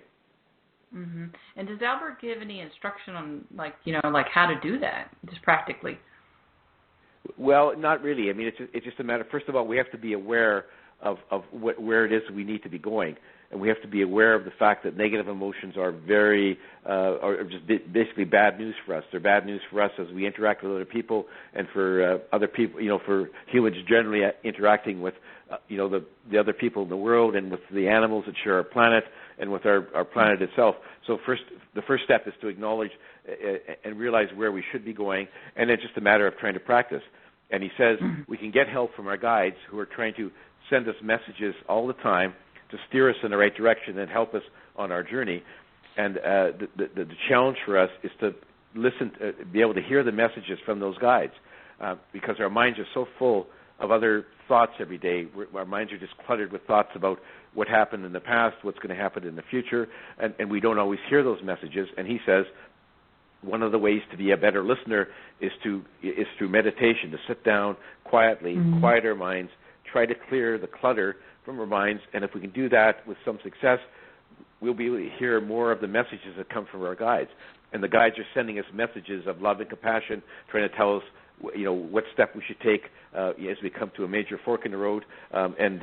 Mm-hmm. And does Albert give any instruction on, like how to do that, just practically? Well, not really. I mean, it's just a matter. First of all, we have to be aware of where it is we need to be going, and we have to be aware of the fact that negative emotions are are just basically bad news for us. They're bad news for us as we interact with other people, and for other people, for humans generally interacting with the other people in the world, and with the animals that share our planet, and with our planet itself. So the first step is to acknowledge and realize where we should be going, and it's just a matter of trying to practice. And he says we can get help from our guides, who are trying to send us messages all the time to steer us in the right direction and help us on our journey. And the challenge for us is to listen, be able to hear the messages from those guides, because our minds are so full of other thoughts every day. Our minds are just cluttered with thoughts about what happened in the past, what's going to happen in the future, and we don't always hear those messages. And he says one of the ways to be a better listener is through meditation, to sit down quietly, quiet our minds, try to clear the clutter from our minds, and if we can do that with some success, we'll be able to hear more of the messages that come from our guides. And the guides are sending us messages of love and compassion, trying to tell us what step we should take as we come to a major fork in the road, and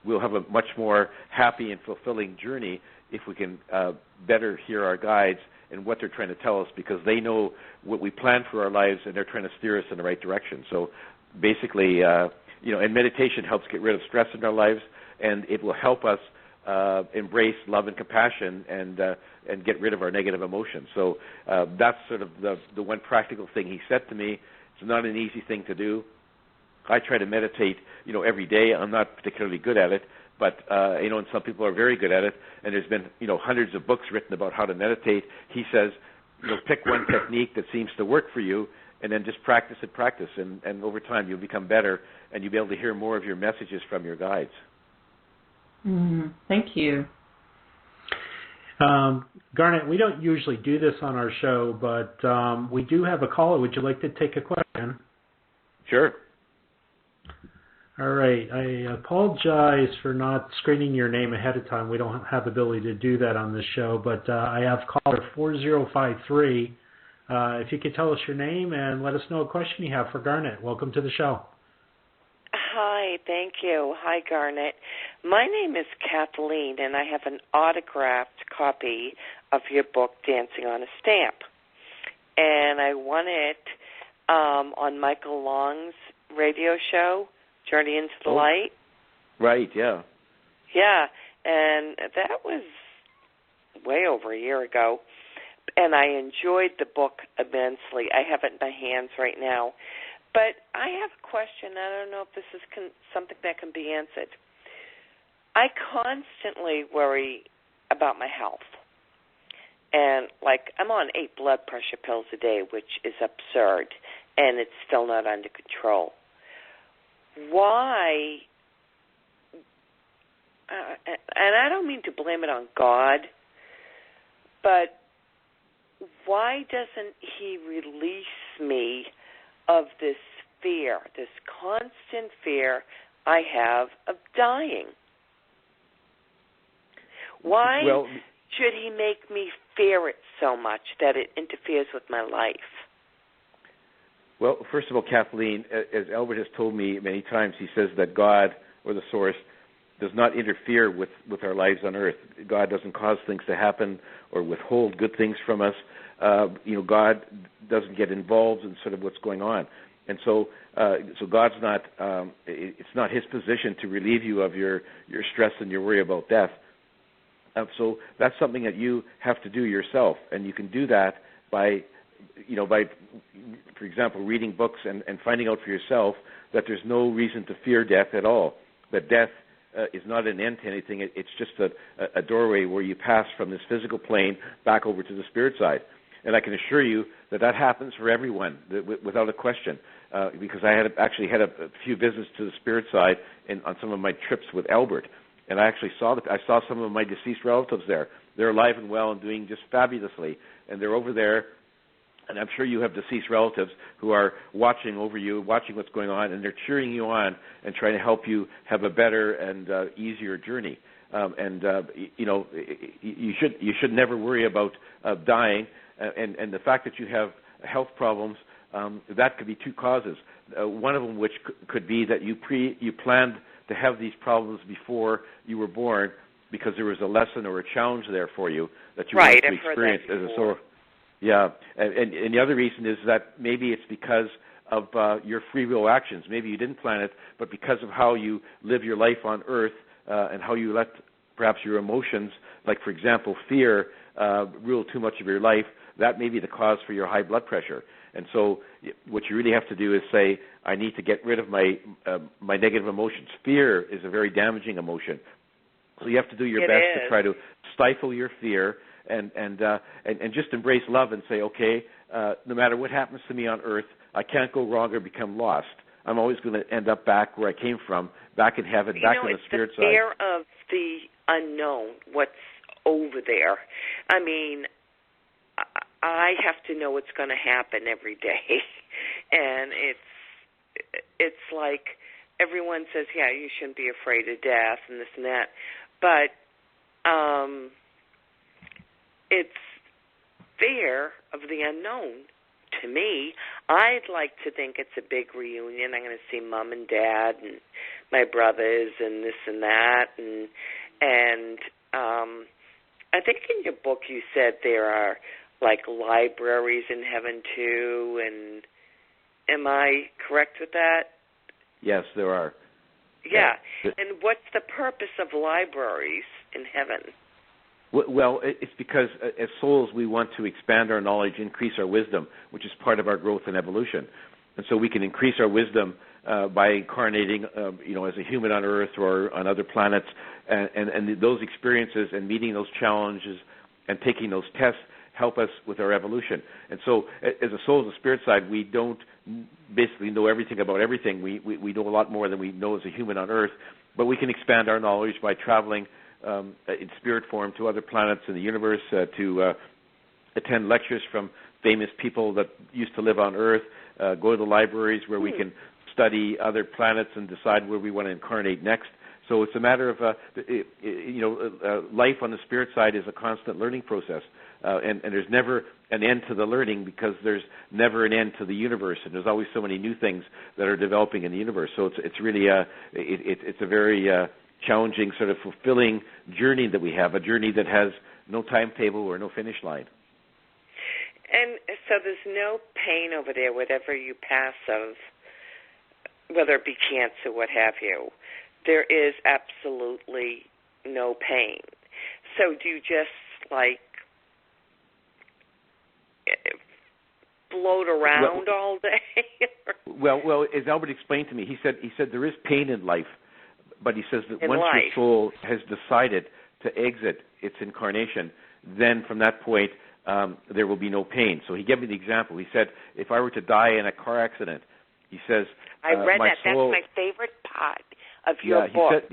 we'll have a much more happy and fulfilling journey if we can better hear our guides and what they're trying to tell us, because they know what we plan for our lives, and they're trying to steer us in the right direction. So basically, and meditation helps get rid of stress in our lives, and it will help us embrace love and compassion and get rid of our negative emotions. So that's sort of the one practical thing he said to me. It's not an easy thing to do. I try to meditate, every day. I'm not particularly good at it, but and some people are very good at it. And there's been, hundreds of books written about how to meditate. He says, pick one technique that seems to work for you, and then just practice and and over time you'll become better, and you'll be able to hear more of your messages from your guides. Thank you. Garnet, we don't usually do this on our show, but we do have a caller. Would you like to take a question? Sure. All right. I apologize for not screening your name ahead of time. We don't have the ability to do that on this show, but I have caller 4053. If you could tell us your name and let us know a question you have for Garnet. Welcome to the show. Hi, thank you. Hi, Garnet. My name is Kathleen, and I have an autographed copy of your book, Dancing on a Stamp. And I won it on Michael Long's radio show, Journey into the Light. Right, yeah. Yeah, and that was way over a year ago. And I enjoyed the book immensely. I have it in my hands right now. But I have a question. I don't know if this is something that can be answered. I constantly worry about my health. And, I'm on 8 blood pressure pills a day, which is absurd, and it's still not under control. Why, and I don't mean to blame it on God, but why doesn't he release me of this fear, this constant fear I have of dying? Why should he make me fear it so much that it interferes with my life? Well, first of all, Kathleen, as Albert has told me many times, he says that God, or the Source, does not interfere with our lives on earth. God doesn't cause things to happen or withhold good things from us. God doesn't get involved in sort of what's going on. And so God's not, it's not his position to relieve you of your stress and your worry about death. So that's something that you have to do yourself. And you can do that by, for example, reading books and finding out for yourself that there's no reason to fear death at all. That death is not an end to anything. It's just a doorway where you pass from this physical plane back over to the spirit side. And I can assure you that happens for everyone, without a question, because I actually had a few visits to the spirit side on some of my trips with Albert, and I actually saw some of my deceased relatives there. They're alive and well and doing just fabulously, and they're over there. And I'm sure you have deceased relatives who are watching over you, watching what's going on, and they're cheering you on and trying to help you have a better and easier journey. You should never worry about dying. And the fact that you have health problems, that could be two causes. One of them which could be that you planned to have these problems before you were born because there was a lesson or a challenge there for you that you wanted to experience as a soul. Yeah, and the other reason is that maybe it's because of your free will actions. Maybe you didn't plan it, but because of how you live your life on Earth and how you let perhaps your emotions, like for example fear, rule too much of your life, that may be the cause for your high blood pressure. And so what you really have to do is say, I need to get rid of my negative emotions. Fear is a very damaging emotion. So you have to do your best to try to stifle your fear and just embrace love and say, okay, no matter what happens to me on earth, I can't go wrong or become lost. I'm always going to end up back where I came from, back in heaven, back on the spirit side. It's the fear of the unknown, what's over there. I mean, I have to know what's going to happen every day, and it's like everyone says, yeah, you shouldn't be afraid of death and this and that, but it's fear of the unknown. To me, I'd like to think it's a big reunion. I'm going to see Mom and Dad and my brothers and this and that, and I think in your book you said there are like libraries in heaven too, and am I correct with that? Yes, there are. Yeah. And what's the purpose of libraries in heaven? Well, it's because as souls we want to expand our knowledge, increase our wisdom, which is part of our growth and evolution. And so we can increase our wisdom by incarnating, as a human on Earth or on other planets, and those experiences and meeting those challenges and taking those tests help us with our evolution. And so as a soul of the spirit side, we don't basically know everything about everything. We know a lot more than we know as a human on Earth, but we can expand our knowledge by traveling in spirit form to other planets in the universe, to attend lectures from famous people that used to live on Earth, go to the libraries where we can study other planets and decide where we want to incarnate next. So it's a matter of, life on the spirit side is a constant learning process. And there's never an end to the learning because there's never an end to the universe, and there's always so many new things that are developing in the universe. So it's really it's a very challenging, sort of fulfilling journey that we have, a journey that has no timetable or no finish line. And so there's no pain over there, whatever you pass of, whether it be cancer, what have you. There is absolutely no pain. So do you just, float around all day? well, as Albert explained to me, he said there is pain in life, but he says that once your soul has decided to exit its incarnation, then from that point there will be no pain. So he gave me the example. He said, if I were to die in a car accident, he says, I read that. Soul, that's my favorite part of your book.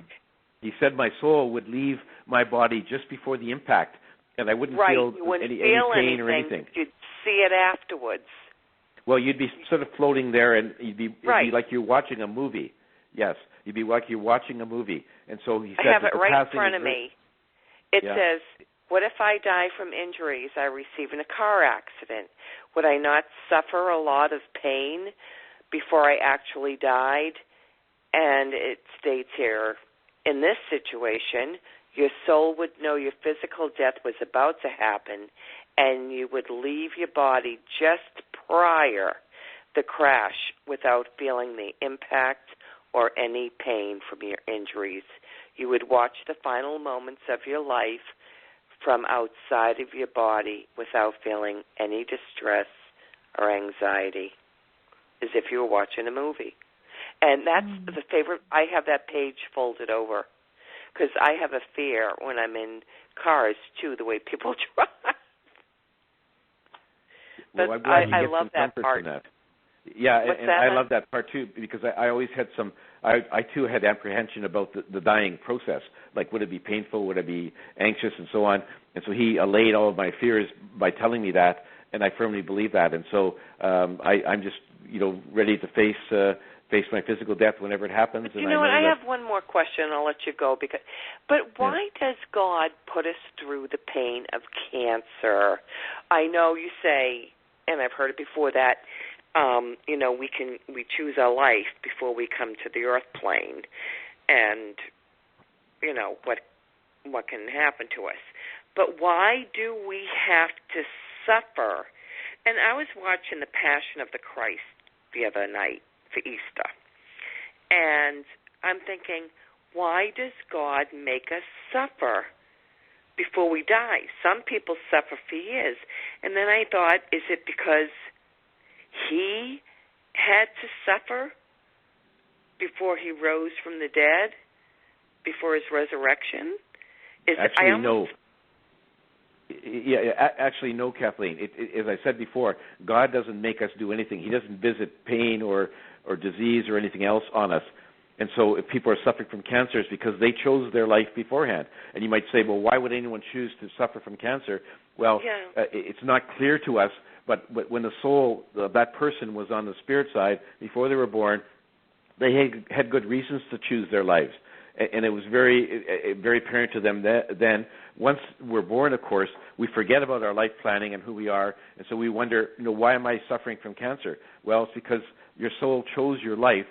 He said my soul would leave my body just before the impact, and I wouldn't feel any pain or anything. You'd see it afterwards. Well, you'd be sort of floating there, and it'd be like you're watching a movie. Yes, you'd be like you're watching a movie. And so he said, I have it right in front of me. It says, what if I die from injuries I receive in a car accident? Would I not suffer a lot of pain before I actually died? And it states here, In this situation, your soul would know your physical death was about to happen, and you would leave your body just prior the crash without feeling the impact or any pain from your injuries. You would watch the final moments of your life from outside of your body without feeling any distress or anxiety, as if you were watching a movie. And that's the favorite. I have that page folded over because I have a fear when I'm in cars, too, the way people drive. But well, I'm glad you I get love some that comfort part. from that. Yeah, What's and that? I love that part too, because I always had I too had apprehension about the dying process. Like, would it be painful? Would I be anxious, and so on? And so he allayed all of my fears by telling me that, and I firmly believe that. And so I'm just ready to face my physical death whenever it happens. But you know what? I have one more question. I'll let you go. But why does God put us through the pain of cancer? I know you say, and I've heard it before, that we choose our life before we come to the earth plane, and what can happen to us. But why do we have to suffer? And I was watching The Passion of the Christ the other night for Easter, and I'm thinking, why does God make us suffer before we die? Some people suffer for years. And then I thought, is it because he had to suffer before he rose from the dead, before his resurrection? No. Yeah, actually, no, Kathleen. As I said before, God doesn't make us do anything. He doesn't visit pain or disease or anything else on us. And so if people are suffering from cancer, it's because they chose their life beforehand. And you might say, well, why would anyone choose to suffer from cancer? Well, it's not clear to us, but when the soul of that person was on the spirit side, before they were born, they had good reasons to choose their lives. And it was very apparent to them then. Once we're born, of course, we forget about our life planning and who we are, and so we wonder, why am I suffering from cancer? Well, it's because your soul chose your life,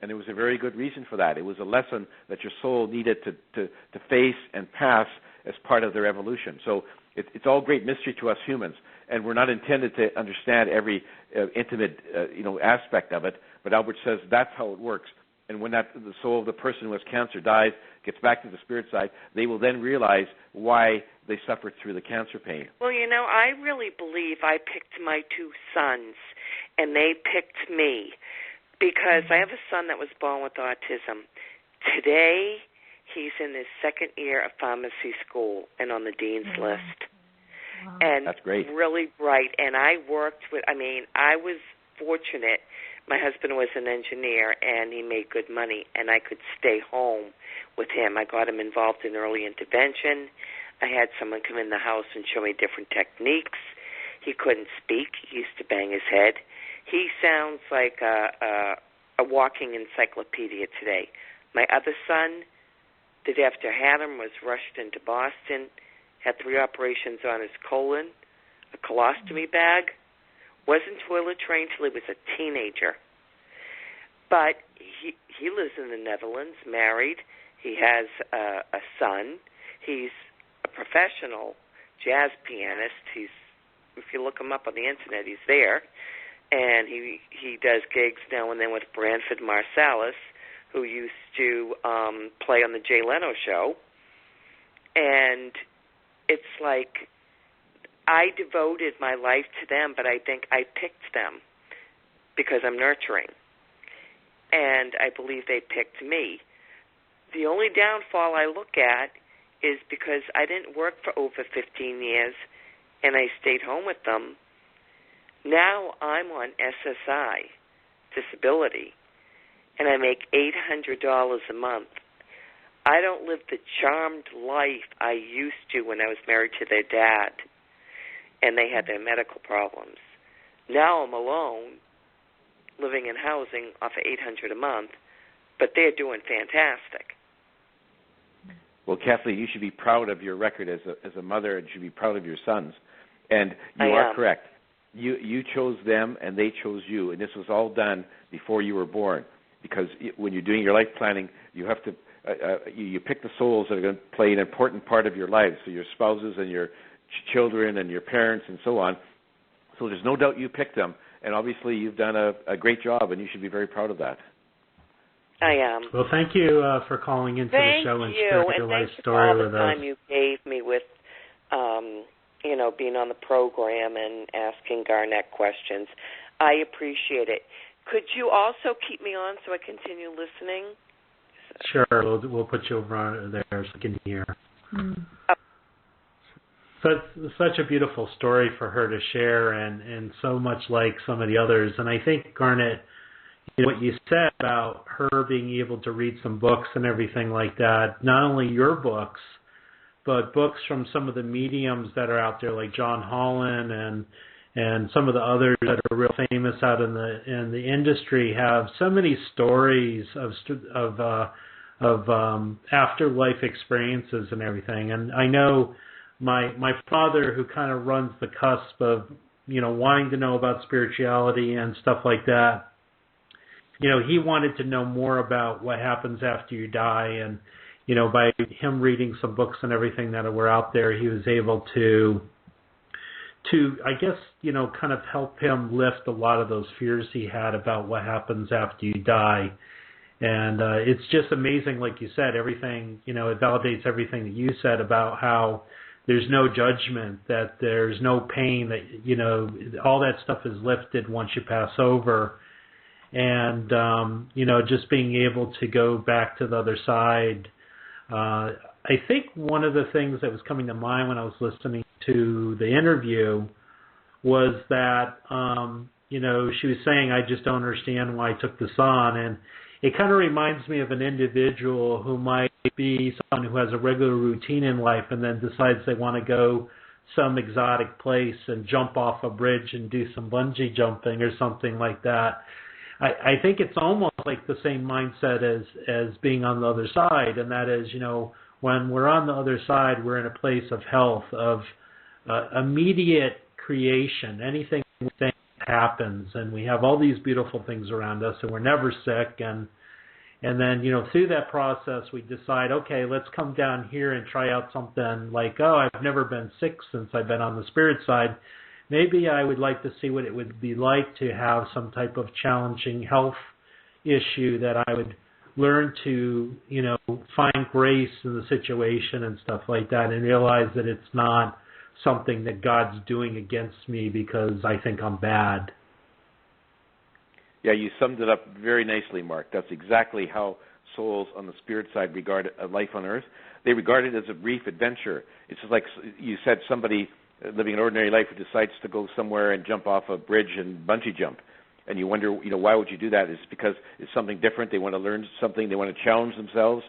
and there was a very good reason for that. It was a lesson that your soul needed to face and pass as part of their evolution. So it's all great mystery to us humans, and we're not intended to understand every intimate aspect of it, but Albert says that's how it works. And when the soul of the person who has cancer dies, gets back to the spirit side, they will then realize why they suffered through the cancer pain. Well, I really believe I picked my two sons, and they picked me, because I have a son that was born with autism. Today, he's in his second year of pharmacy school and on the dean's list. Wow. And that's great. Really bright. And I worked I was fortunate. My husband was an engineer, and he made good money, and I could stay home with him. I got him involved in early intervention. I had someone come in the house and show me different techniques. He couldn't speak. He used to bang his head. He sounds like a walking encyclopedia today. My other son, the day after I had him, was rushed into Boston, had 3 operations on his colon, a colostomy bag, wasn't toilet trained till he was a teenager. But he lives in the Netherlands, married. He has a son. He's a professional jazz pianist. If you look him up on the internet, he's there. And he does gigs now and then with Branford Marsalis, who used to play on the Jay Leno show. And it's like I devoted my life to them, but I think I picked them because I'm nurturing. And I believe they picked me. The only downfall I look at is because I didn't work for over 15 years and I stayed home with them. Now I'm on SSI, disability, and I make $800 a month. I don't live the charmed life I used to when I was married to their dad, and they had their medical problems. Now I'm alone, living in housing off of $800 a month, but they're doing fantastic. Well, Kathleen, you should be proud of your record as a mother, and you should be proud of your sons. And you are correct. You chose them, and they chose you, and this was all done before you were born. Because when you're doing your life planning, you have to you pick the souls that are going to play an important part of your life, so your spouses and your children and your parents and so on. So there's no doubt you picked them, and obviously you've done a great job, and you should be very proud of that. I am. Well, thank you for calling into the show and sharing your life story with us. Thank you for all the time you gave me with, being on the program and asking Garnet questions. I appreciate it. Could you also keep me on so I continue listening? Sure, we'll put you over there so you can hear. Such a beautiful story for her to share, and so much like some of the others. And I think, Garnet, what you said about her being able to read some books and everything like that, not only your books, but books from some of the mediums that are out there, like John Holland and some of the others that are real famous out in the industry, have so many stories of afterlife experiences and everything. And I know my father, who kind of runs the cusp of wanting to know about spirituality and stuff like that, he wanted to know more about what happens after you die, and by him reading some books and everything that were out there, he was able to I guess kind of help him lift a lot of those fears he had about what happens after you die. And it's just amazing, like you said, everything, it validates everything that you said about how there's no judgment, that there's no pain, that, all that stuff is lifted once you pass over. And, just being able to go back to the other side. I think one of the things that was coming to mind when I was listening to the interview was that, she was saying, I just don't understand why I took this on. And it kind of reminds me of an individual who might be someone who has a regular routine in life and then decides they want to go some exotic place and jump off a bridge and do some bungee jumping or something like that. I think it's almost like the same mindset as being on the other side, and that is, when we're on the other side, we're in a place of health, of immediate creation. Anything we think happens, and we have all these beautiful things around us, and we're never sick. And then, through that process, we decide, okay, let's come down here and try out something like, I've never been sick since I've been on the spirit side. Maybe I would like to see what it would be like to have some type of challenging health issue that I would learn to, find grace in the situation and stuff like that, and realize that it's not something that God's doing against me because I think I'm bad. Yeah, you summed it up very nicely, Mark. That's exactly how souls on the spirit side regard a life on earth. They regard it as a brief adventure. It's just like you said, somebody living an ordinary life who decides to go somewhere and jump off a bridge and bungee jump. And you wonder, why would you do that? It's because it's something different. They want to learn something. They want to challenge themselves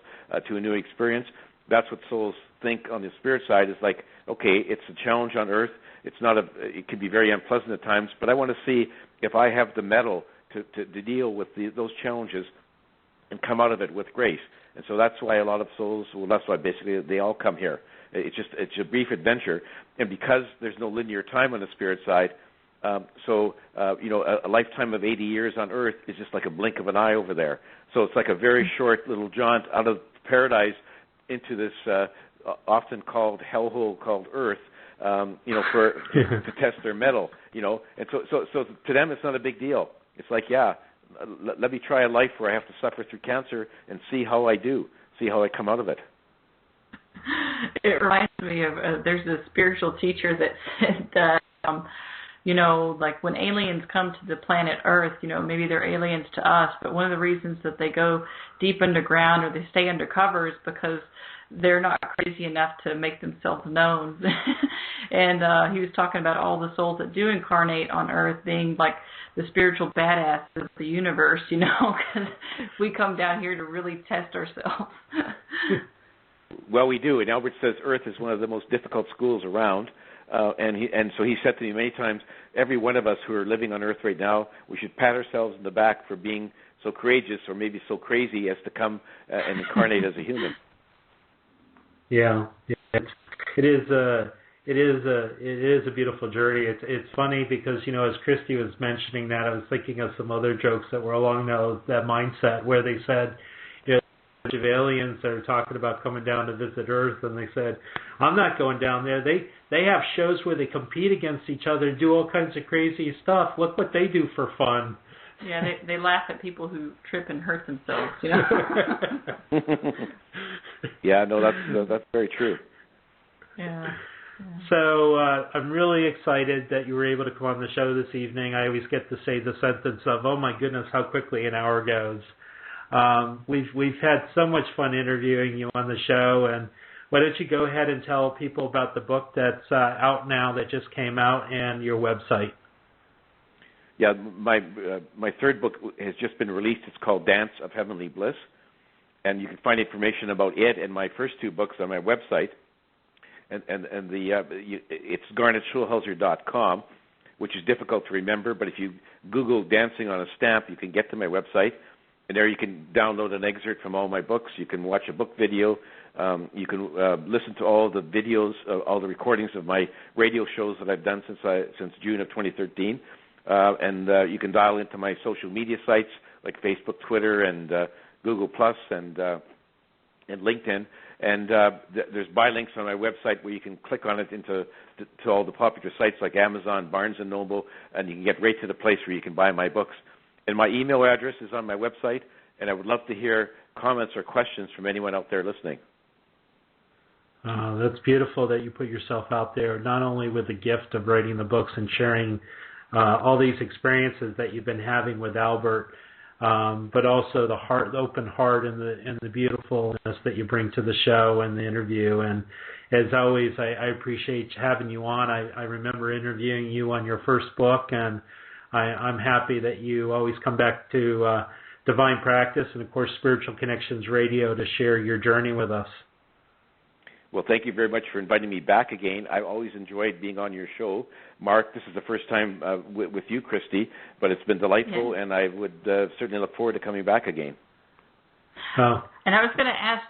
to a new experience. That's what souls think on the spirit side. Is like, okay, it's a challenge on earth. It can be very unpleasant at times, but I want to see if I have the mettle to deal with those challenges and come out of it with grace. And so that's why a lot of souls, that's why basically they all come here. It's a brief adventure, and because there's no linear time on the spirit side, a lifetime of 80 years on earth is just like a blink of an eye over there. So it's like a very short little jaunt out of paradise into this often called hellhole called earth, for to test their mettle, And so to them it's not a big deal. It's like, let me try a life where I have to suffer through cancer and see how I do, see how I come out of it. It reminds me of there's a spiritual teacher that said that, like when aliens come to the planet Earth, maybe they're aliens to us, but one of the reasons that they go deep underground or they stay undercover is because they're not crazy enough to make themselves known. And he was talking about all the souls that do incarnate on Earth being like the spiritual badasses of the universe, because we come down here to really test ourselves. Well, we do. And Albert says Earth is one of the most difficult schools around. And so he said to me many times, every one of us who are living on Earth right now, we should pat ourselves in the back for being so courageous or maybe so crazy as to come and incarnate as a human. Yeah, it is a beautiful journey. It's funny because as Christi was mentioning that, I was thinking of some other jokes that were along that mindset where they said, of aliens that are talking about coming down to visit Earth, and they said, I'm not going down there. They have shows where they compete against each other and do all kinds of crazy stuff. Look what they do for fun. Yeah, they laugh at people who trip and hurt themselves, you know. Yeah, no, that's very true. Yeah. So I'm really excited that you were able to come on the show this evening. I always get to say the sentence of, "Oh my goodness, how quickly an hour goes." We've had so much fun interviewing you on the show, and why don't you go ahead and tell people about the book that's out now that just came out and your website? Yeah, my third book has just been released. It's called Dance of Heavenly Bliss, and you can find information about it and my first two books on my website. It's GarnetSchulhauser.com, which is difficult to remember, but if you Google Dancing on a Stamp, you can get to my website, and there you can download an excerpt from all my books. You can watch a book video. You can listen to all the videos, all the recordings of my radio shows that I've done since June of 2013. And you can dial into my social media sites like Facebook, Twitter, and Google Plus, and LinkedIn. And there's buy links on my website where you can click on it to all the popular sites like Amazon, Barnes & Noble, and you can get right to the place where you can buy my books. And my email address is on my website, and I would love to hear comments or questions from anyone out there listening. That's beautiful that you put yourself out there, not only with the gift of writing the books and sharing all these experiences that you've been having with Albert, but also the open heart and the beautifulness that you bring to the show and the interview. And as always, I appreciate having you on. I remember interviewing you on your first book, and I'm happy that you always come back to Divine Practice and, of course, Spiritual Connections Radio to share your journey with us. Well, thank you very much for inviting me back again. I've always enjoyed being on your show. Mark, this is the first time with you, Christy, but it's been delightful, and I would certainly look forward to coming back again. And I was going to ask,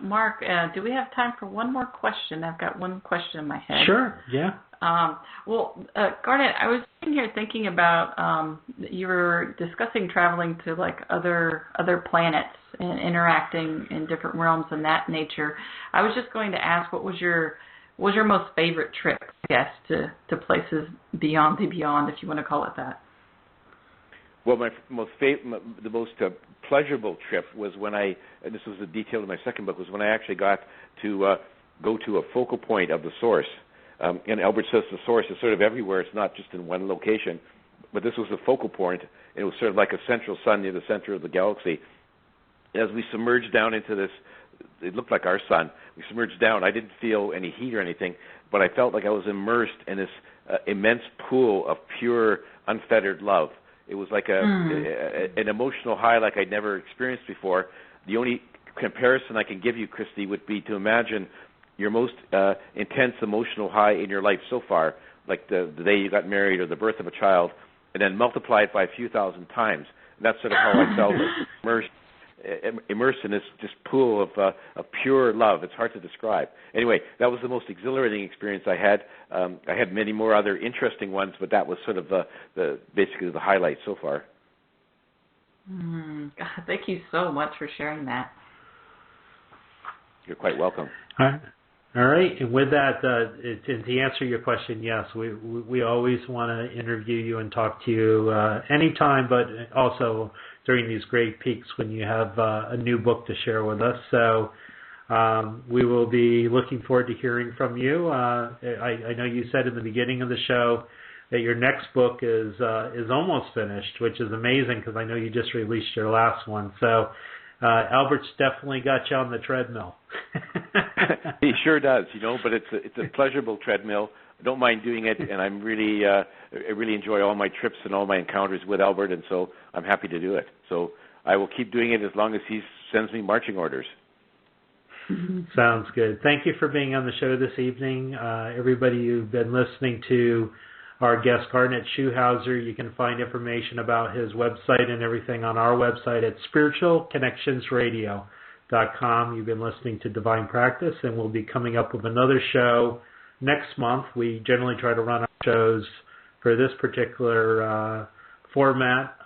Mark, do we have time for one more question? I've got one question in my head. Sure, yeah. Garnet, I was sitting here thinking about you were discussing traveling to like other planets and interacting in different realms and that nature. I was just going to ask, what was your most favorite trip, I guess, to places beyond the beyond, if you want to call it that? Well, the most pleasurable trip was when and this was the detail of my second book, was when I actually got to go to a focal point of the source. And Albert says the source is sort of everywhere. It's not just in one location. But this was the focal point. It was sort of like a central sun near the center of the galaxy. As we submerged down into this, it looked like our sun. We submerged down. I didn't feel any heat or anything, but I felt like I was immersed in this immense pool of pure, unfettered love. It was like an emotional high like I'd never experienced before. The only comparison I can give you, Christy, would be to imagine your most intense emotional high in your life so far, like the day you got married or the birth of a child, and then multiply it by a few thousand times. And that's sort of how I felt, immersed in this just pool of pure love. It's hard to describe. Anyway, that was the most exhilarating experience I had. I had many more other interesting ones, but that was sort of basically the highlight so far. God, thank you so much for sharing that. You're quite welcome. All right, and with that, to answer your question, yes, we always want to interview you and talk to you anytime, but also during these great peaks when you have a new book to share with us. So we will be looking forward to hearing from you. I know you said in the beginning of the show that your next book is almost finished, which is amazing because I know you just released your last one. So Albert's definitely got you on the treadmill. He sure does, but it's a pleasurable treadmill. I don't mind doing it, and I really enjoy all my trips and all my encounters with Albert, and so I'm happy to do it. So I will keep doing it as long as he sends me marching orders. Sounds good. Thank you for being on the show this evening. Everybody, you've been listening to our guest, Garnet Schulhauser. You can find information about his website and everything on our website at spiritualconnectionsradio.com. You've been listening to Divine Practice, and we'll be coming up with another show next month. We generally try to run our shows for this particular format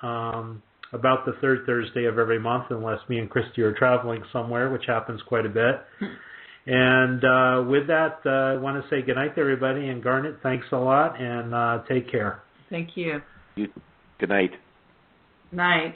about the third Thursday of every month, unless me and Christi are traveling somewhere, which happens quite a bit. And with that, I want to say goodnight to everybody. And Garnet, thanks a lot, and take care. Thank you. Good night. Night.